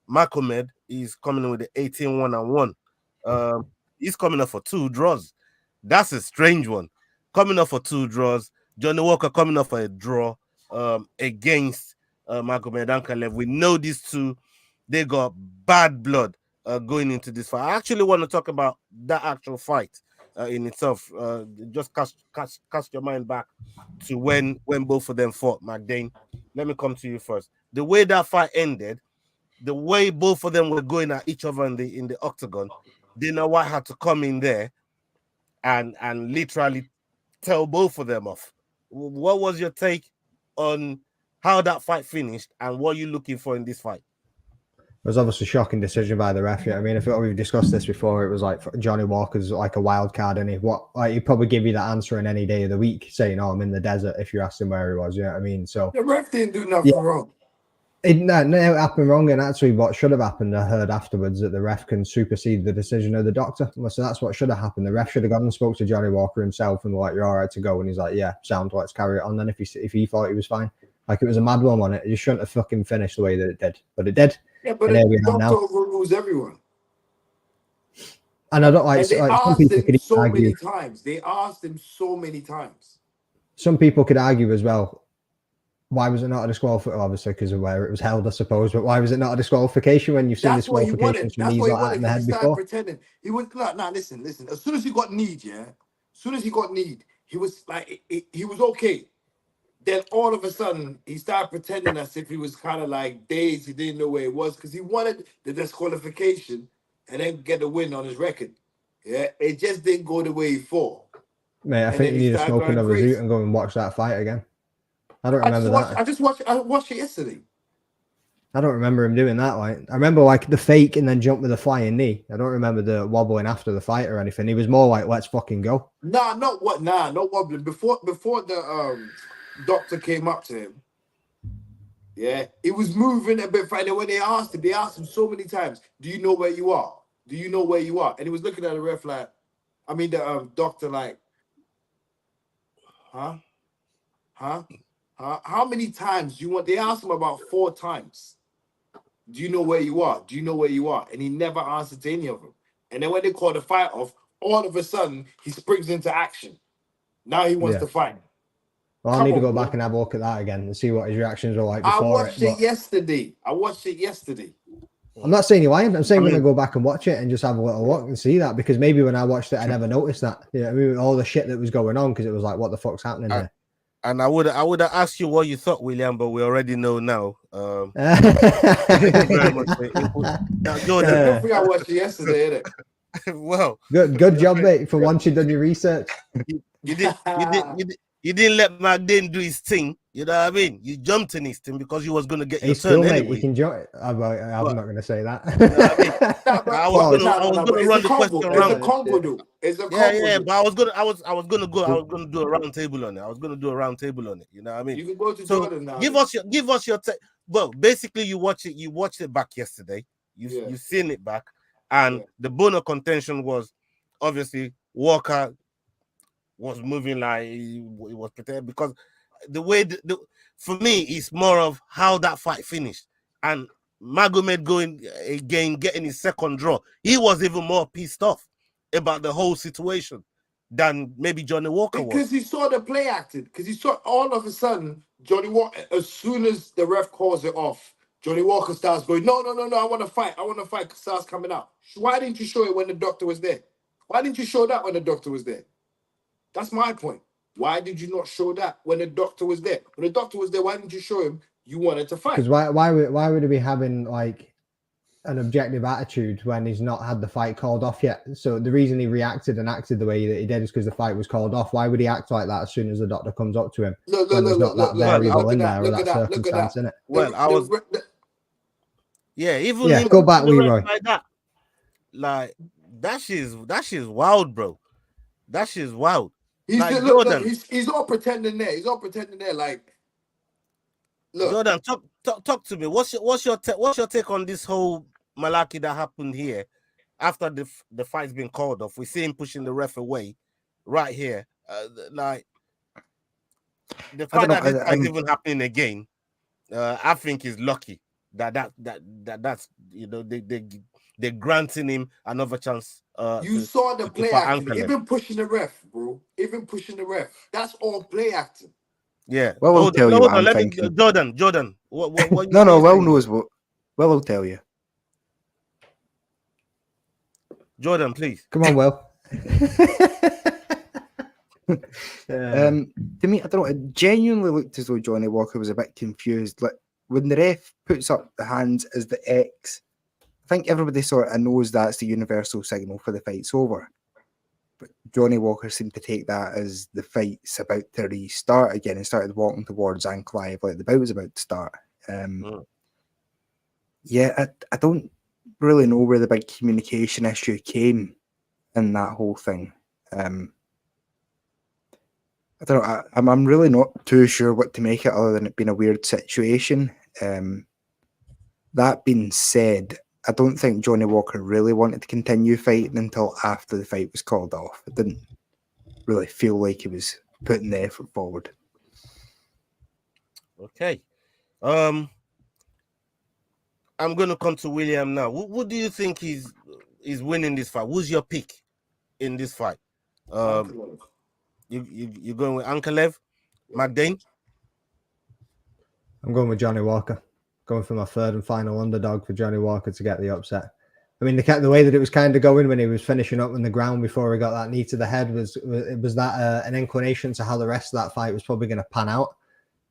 Magomed is coming in with the 18-1-1. He's coming up for 2 draws. That's a strange one. Coming up for 2 draws. Johnny Walker coming up for a draw against Magomed Ankaleav. We know these two, they got bad blood going into this fight. I actually want to talk about that actual fight in itself. Just cast your mind back to when both of them fought. McDane, let me come to you first. The way that fight ended, the way both of them were going at each other in the octagon, Dana White had to come in there and literally tell both of them off. What was your take on how that fight finished, and what are you looking for in this fight? It was obviously a shocking decision by the ref. Yeah, I mean, if we've discussed this before, it was like Johnny Walker's like a wild card, and he'd probably give you that answer in any day of the week, saying, "Oh, I'm in the desert." If you asked him where he was, you know what I mean. So the ref didn't do nothing wrong. It happened wrong, and actually, what should have happened, I heard afterwards that the ref can supersede the decision of the doctor. So that's what should have happened. The ref should have gone and spoke to Johnny Walker himself and like, "You're all right to go," and he's like, "Yeah, sound. Let's carry it on." Then if he thought he was fine, like it was a mad one on it, you shouldn't have fucking finished the way that it did, but it did. Yeah, but the doctor overrules everyone. And I don't like. They asked him so many times. They asked him so many times. some people could argue as well. Why was it not a disqualification? Obviously, because of where it was held, I suppose. But why was it not a disqualification when you've seen That's what he wanted. disqualifications from That's knees what he like that wanted in the because he head started before? pretending. He was nah, listen. As soon as he got kneed, yeah. As soon as he got kneed, he was like, he was okay. Then all of a sudden, he started pretending as if he was kind of like dazed. He didn't know where it was because he wanted the disqualification and then get the win on his record. Yeah, it just didn't go the way he thought. Mate, I And think then you he need to started smoke going another crazy. zoot and go and watch that fight again. I don't remember that. I watched it yesterday. I don't remember him doing that. Like, I remember like the fake and then jump with a flying knee. I don't remember the wobbling after the fight or anything. He was more like, "Let's fucking go." Nah, not wobbling. Before the doctor came up to him, yeah, he was moving a bit fine. And when they asked him so many times, "Do you know where you are? Do you know where you are?" And he was looking at the ref like, I mean the doctor like, huh? How many times do you want? They asked him about 4 times. Do you know where you are? Do you know where you are? And he never answered to any of them. And then when they called the fight off, all of a sudden he springs into action. Now he wants to fight. Well, I need to go back and have a look at that again and see what his reactions were like I before watched it yesterday. I'm not saying you're lying. I'm saying I'm going to go back and watch it and just have a little look and see that, because maybe when I watched it, I never noticed that. Yeah, I mean, all the shit that was going on, because it was like, what the fuck's happening here? And I would have asked you what you thought, William, but we already know now. Thank you very much. Now, Jordan, I don't think I watched it yesterday, innit? well, good job, mate. For once you've done your research. You didn't let Magdane do his thing. You know what I mean? You jumped in his thing because you was going to get your turn cool, anyway. Mate. You can join. I'm not going to say that. You know what I mean? I was going to run the question around. It's a yeah, but I was going to do a round table on it. You know what I mean? You can go to so Jordan now. give us your well, basically you watched it back yesterday. You've seen it back, and the bone of contention was obviously Walker was moving like he was prepared, because the way for me it's more of how that fight finished, and Magomed going again, getting his second draw. He was even more pissed off about the whole situation than maybe Johnny Walker was, because he saw the play acted. Because he saw all of a sudden Johnny Walker, as soon as the ref calls it off, Johnny Walker starts going, no, I want to fight, starts coming out. Why didn't you show it when the doctor was there? Why didn't you show that when the doctor was there? That's my point. Why did you not show that when the doctor was there? When the doctor was there, why didn't you show him you wanted to fight? Because why would he be having like an objective attitude when he's not had the fight called off yet? So the reason he reacted and acted the way that he did is because the fight was called off. Why would he act like that as soon as the doctor comes up to him? Look, there's not that variable in there or that circumstance circumstance in it. Well, I was even go back, Leroy. Like that, like that shit's wild, bro. That shit's wild. He's like look, he's all pretending there. He's all pretending there. Like, look, Jordan, talk to me. What's your take on this whole malarkey that happened here after the fight's been called off? We see him pushing the ref away right here. Like the fact that this is even happening again, I think is lucky that's they're granting him another chance. You saw the play acting, even pushing the ref, bro. Even pushing the ref. That's all play acting. Yeah. Well, I'll tell you what I'm thinking. Jordan. What no, Will knows what. Will will tell you. Jordan, please. Come on, Will. To me, I don't know. It genuinely looked as though Johnny Walker was a bit confused. Like when the ref puts up the hands as the X, I think everybody sort of knows that's the universal signal for the fight's over. But Johnny Walker seemed to take that as the fight's about to restart again and started walking towards Ankaleav like the bout was about to start. Yeah, I don't really know where the big communication issue came in that whole thing. I don't know. I'm really not too sure what to make it other than it being a weird situation. That being said, I don't think Johnny Walker really wanted to continue fighting until after the fight was called off. It didn't really feel like he was putting the effort forward. Okay. I'm going to come to William now. What do you think is winning this fight? Who's your pick in this fight? You going with Ankaleav? McDane? I'm going with Johnny Walker. Going for my third and final underdog for Johnny Walker to get the upset. I mean, the way that it was kind of going when he was finishing up on the ground before he got that knee to the head was that an inclination to how the rest of that fight was probably going to pan out.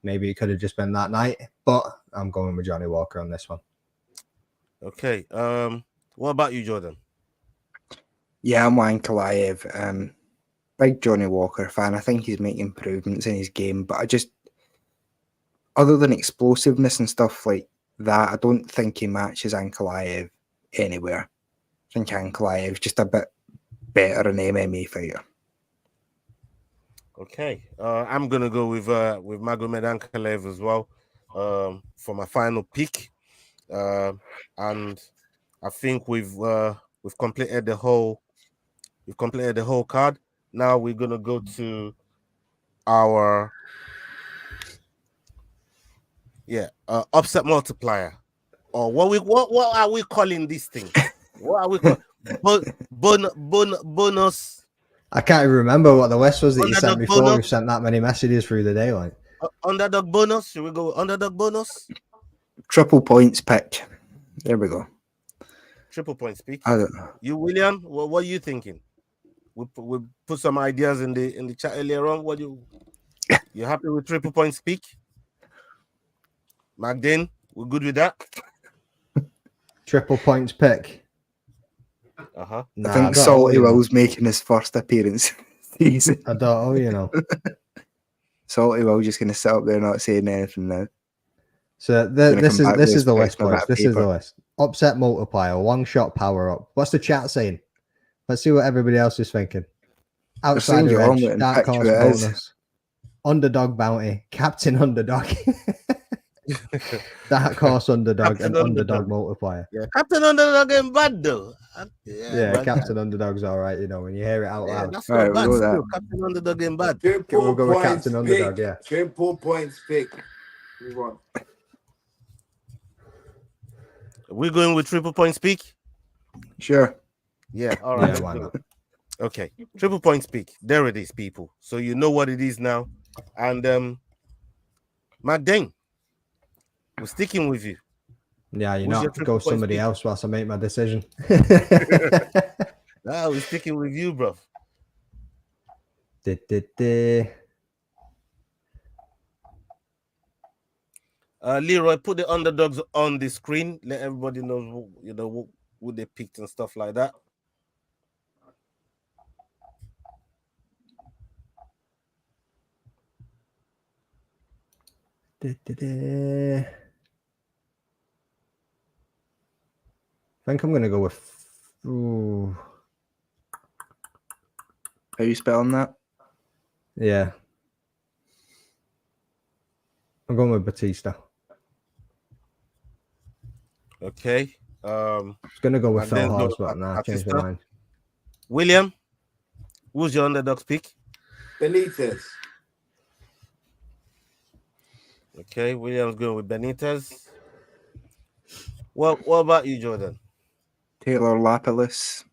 Maybe it could have just been that night, but I'm going with Johnny Walker on this one. Okay. What about you, Jordan? Yeah, I'm Ankaleav. Big Johnny Walker fan. I think he's making improvements in his game, but I just, other than explosiveness and stuff like that, I don't think he matches Ankaleav anywhere. I think Ankaleav is just a bit better an MMA fighter. Okay, I'm gonna go with Magomed Ankaleav as well for my final pick, and I think we've completed the whole card. Now we're gonna go to our upset multiplier, or what are we calling this thing? What are we calling bonus? I can't even remember what the list was that you sent Underdog before. bonus? We've sent that many messages through the day, like. Underdog bonus. Should we go with underdog bonus? Triple points pick. There we go. Triple points pick. I don't know. You, William, what are you thinking? We put some ideas in the chat earlier on. What you happy with triple points pick? McDane, we're good with that. Triple points pick. Uh-huh. I think Salty Will's making his first appearance. I don't know, you know. Salty Will just going to sit up there not saying anything now. So this is the list, boys. This is the list. Upset multiplier, long shot power up. What's the chat saying? Let's see what everybody else is thinking. Outsider edge, dark horse bonus, underdog bounty, captain underdog, dark horse underdog, Captain and underdog multiplier. Yeah, captain underdog ain't bad though. Yeah, captain underdog's all right. You know when you hear it out loud. That's not bad. Still. Captain underdog ain't bad. We'll go with points captain underdog. pick. Yeah. Triple points pick. Move on. We're going with triple points pick. Sure. Yeah. All right. Yeah, why not? Okay. Triple points pick. There it is, people. So you know what it is now. And McDane, we're sticking with you. Yeah, you're Who's your not triple go points somebody pick? else whilst I make my decision. We're sticking with you, bro. Leroy, put the underdogs on the screen. Let everybody know, who they picked and stuff like that. I think I'm gonna go with. Ooh. How you spelling that? Yeah. I'm going with Batista. Okay. I was gonna go with And then Phil go Horst, but nah, I changed my Batista. mind. William, who's your underdogs pick? Benitez. Okay, William's going with Benitez. What about you, Jordan? Taylor Lapilus.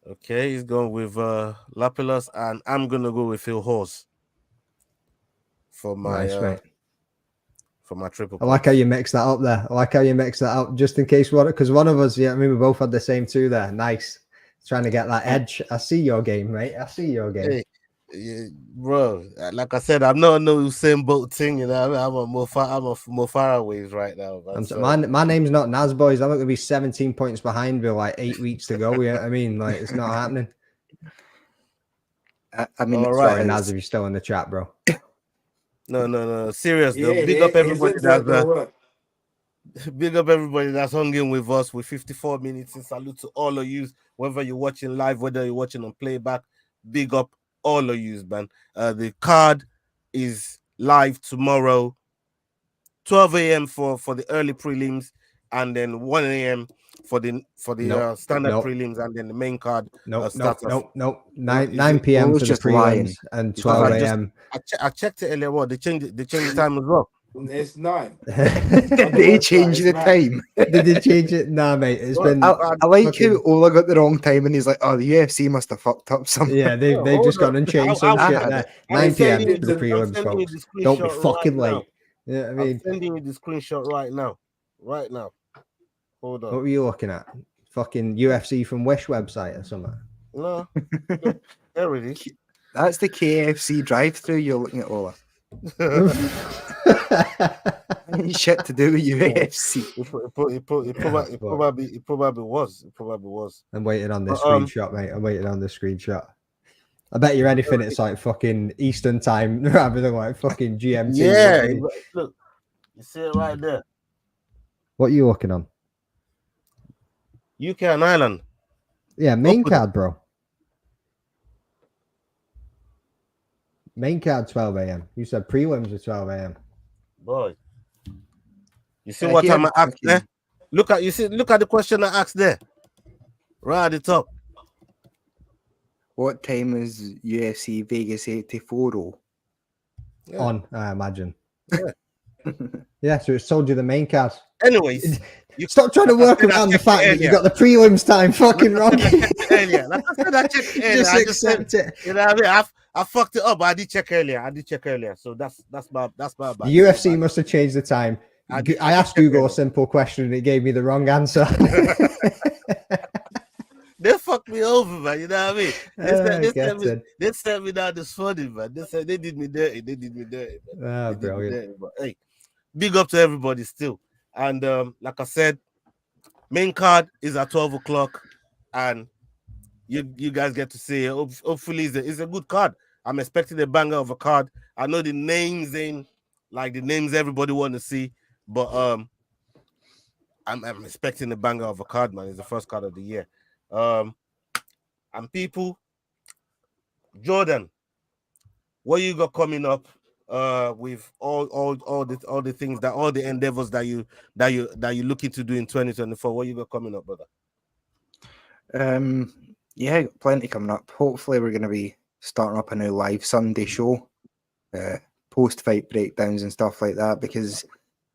Okay, he's going with Lapilus, and I'm gonna go with Phil Horse for my triple. I like how you mix that up there. I like how you mix that up just in case because one of us, yeah, I mean, we both had the same two there. Nice. Trying to get that edge. I see your game, mate. I see your game. Hey, yeah, bro, like I said, I'm not no same boat thing, you know. I'm a more far ways right now. Man, my name's not Naz, boys. I'm not gonna be 17 points behind with like 8 weeks to go. Yeah, I mean, like it's not happening. I mean, all right, sorry, Naz, if you're still in the chat, bro. No, serious. Yeah, big up everybody that's big up everybody that's hung in with us with 54 minutes. And salute to all of you, whether you're watching live, whether you're watching on playback. Big up all of you, man. The card is live tomorrow, 12 a.m. for the early prelims, and then 1 a.m. for the standard prelims, and then the main card. Nope. 9 p.m. for the prelims and 12 a.m. I checked it earlier. They changed the time as well. It's 9. Did they change the time? Did they change it? Nah, mate. It's been. I like fucking- how Ola got the wrong time and he's like, oh, the UFC must have fucked up something. Yeah, they've just gone and changed some shit there. 9 p.m. for the prelims, sending you folks. the Don't be screenshot fucking right late. Yeah, I I'm mean, sending you the screenshot right now. Right now. Hold what on. were you looking at? Fucking UFC from Wish website or something. No. There it is. That's the KFC drive-through you're looking at, Ola. Ain't shit to do with UFC. It probably was. I'm waiting on this But, screenshot, mate. I'm waiting on this screenshot. I bet you're anything. It's like fucking Eastern time rather than like fucking GMT. Yeah, look, you see it right there. What are you looking on? UK and Ireland. Yeah, main Open. card, bro. Main card 12 a.m. You said prelims at 12 a.m. Boy. You see what time I asked there? Look at the question I asked there. Right at the top. What time is UFC Vegas 84? Oh? Yeah. On, I imagine. Yeah. Yeah, so it's told you the main card. Anyways, Stop trying to work around the fact that you got the prelims time fucking wrong. earlier. Like I said, I checked earlier. Just I just said, accept it. you know what I mean? I fucked it up, but I did check earlier. So that's my bad. The UFC must have changed the time. I I asked Google a simple question and it gave me the wrong answer. They fucked me over, man. You know what I mean? They sent me down this funny, man. They did me dirty. Man. Brilliant. Dirty, but hey, big up to everybody still. And like I said, main card is at 12 o'clock, and you guys get to see it. Hopefully, it's a good card. I'm expecting a banger of a card. I know the names ain't like the names everybody want to see, but I'm expecting a banger of a card, man. It's the first card of the year. And people, Jordan, what you got coming up with all the things that all the endeavors that you're looking to do in 2024? What you got coming up, brother? Yeah, plenty coming up. Hopefully we're going to be starting up a new live Sunday show, post-fight breakdowns and stuff like that, because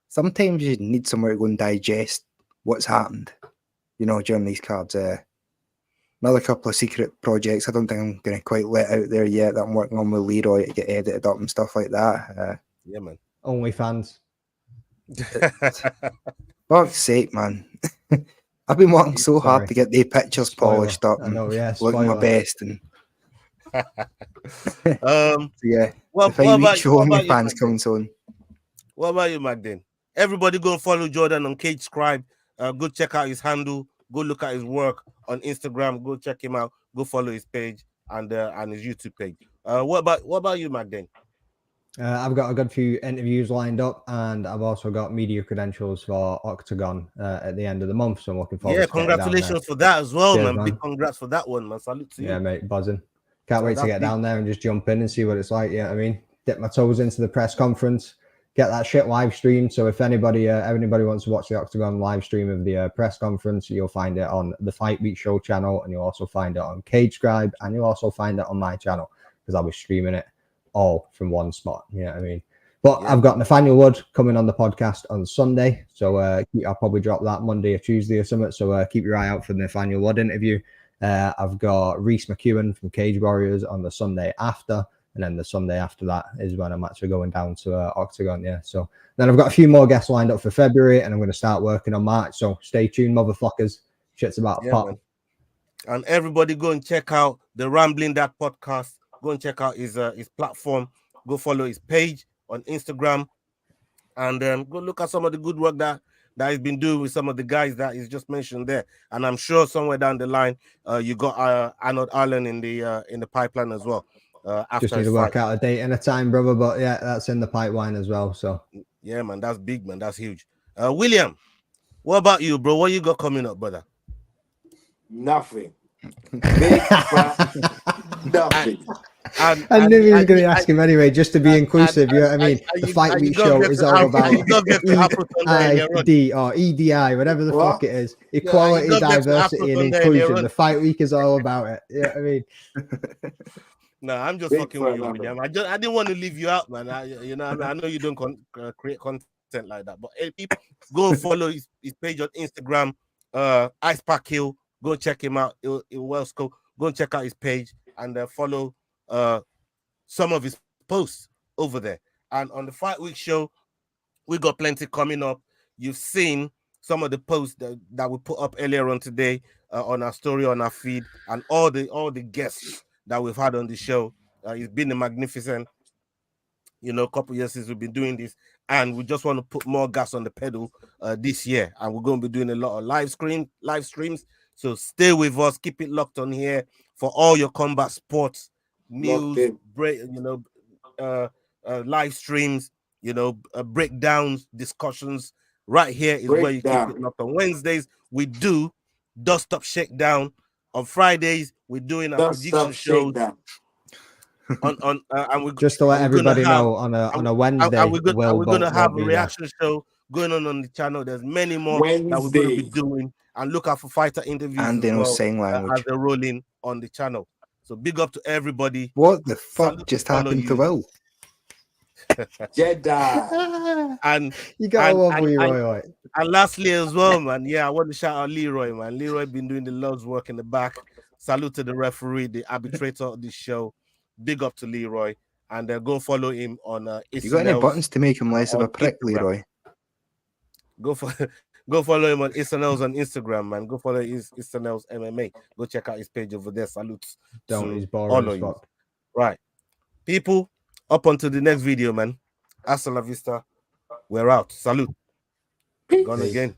sometimes you need somewhere to go and digest what's happened, you know, during these cards. Another couple of secret projects I don't think I'm going to quite let out there yet that I'm working on with Leroy to get edited up and stuff like that. Yeah, man. OnlyFans. Fuck's sake, man. I've been working so hard to get the pictures polished up and looking my best. And yeah, the 5 week show OnlyFans coming soon. What about you, Magdane? Everybody go and follow Jordan on Cage Scribe. Go check out his handle. Go look at his work on Instagram. Go check him out. Go follow his page and his YouTube page. What about you, Magdane? I've got a good few interviews lined up, and I've also got media credentials for Octagon at the end of the month. So I'm looking forward. Yeah, to congratulations for that as well, Cheers, man. man. Big congrats for that one, man. Salute to you. Yeah, mate, buzzing. Can't wait to get down there and just jump in and see what it's like. Yeah, I mean, dip my toes into the press conference, get that shit live streamed. So if anybody wants to watch the Octagon live stream of the press conference, you'll find it on the Fight Week Show channel, and you'll also find it on Cage Scribe, and you'll also find it on my channel because I'll be streaming it all from one spot. You know what I mean? But yeah. I've got Nathaniel Wood coming on the podcast on Sunday, so I'll probably drop that Monday or Tuesday or something. So keep your eye out for the Nathaniel Wood interview. I've got Reese McEwen from Cage Warriors on the Sunday after. And then the Sunday after that is when I'm actually going down to Octagon. Yeah. So then I've got a few more guests lined up for February, and I'm going to start working on March. So stay tuned, motherfuckers. Shit's about to pop. Man. And everybody go and check out the Rambling That podcast. Go and check out his platform. Go follow his page on Instagram, and go look at some of the good work that he's been doing with some of the guys that he's just mentioned there. And I'm sure somewhere down the line, you got Arnold Allen in the pipeline as well. Just need to work out a date and a time, brother. But yeah, that's in the pipeline as well. So yeah, man, that's big, man. That's huge. William, what about you, bro? What you got coming up, brother? Nothing. Big nothing. I knew he was going to ask him anyway, just to be inclusive. You know what I mean? The Fight Week Show is all about EID or EDI, whatever the fuck it is. Equality, diversity, and inclusion. The Fight Week is all about it. You know what I mean? No, I'm just Big fucking with you, Fernando. William. I didn't want to leave you out, man. I know you don't create content like that, but hey, people, go follow his page on Instagram, Ice Pack Hill. Go check him out. Go and check out his page and follow some of his posts over there. And on the Fight Week show, we got plenty coming up. You've seen some of the posts that we put up earlier on today on our story, on our feed, and all the guests that we've had on the show. It's been a magnificent, couple years since we've been doing this, and we just want to put more gas on the pedal this year. And we're going to be doing a lot of live streams. So stay with us, keep it locked on here for all your combat sports news, live streams, breakdowns, discussions. Right here is where you keep it locked. On Wednesdays, we do Dust Up Shakedown. On Fridays, we're doing a prediction show. And we're just to let everybody know, on a Wednesday, we're going to have a reaction show going on the channel. There's many more that we're going to be doing, and look out for fighter interviews and as well, saying language as they're rolling on the channel. So big up to everybody. What the fuck just happened to Will? Jedi. And you got to love Leroy. And lastly as well, man. Yeah, I want to shout out Leroy, man. Leroy been doing the Lord's work in the back. Salute to the referee, the arbitrator of this show. Big up to Leroy, and go follow him on You got any buttons to make him less of a prick, Instagram. Leroy? Go follow him on Isnel's on Instagram, man. Go follow his Isnel's MMA. Go check out his page over there. Salutes. He's boring as fuck. Right, people, up onto the next video, man. Hasta la vista. We're out. Salute. Gone again.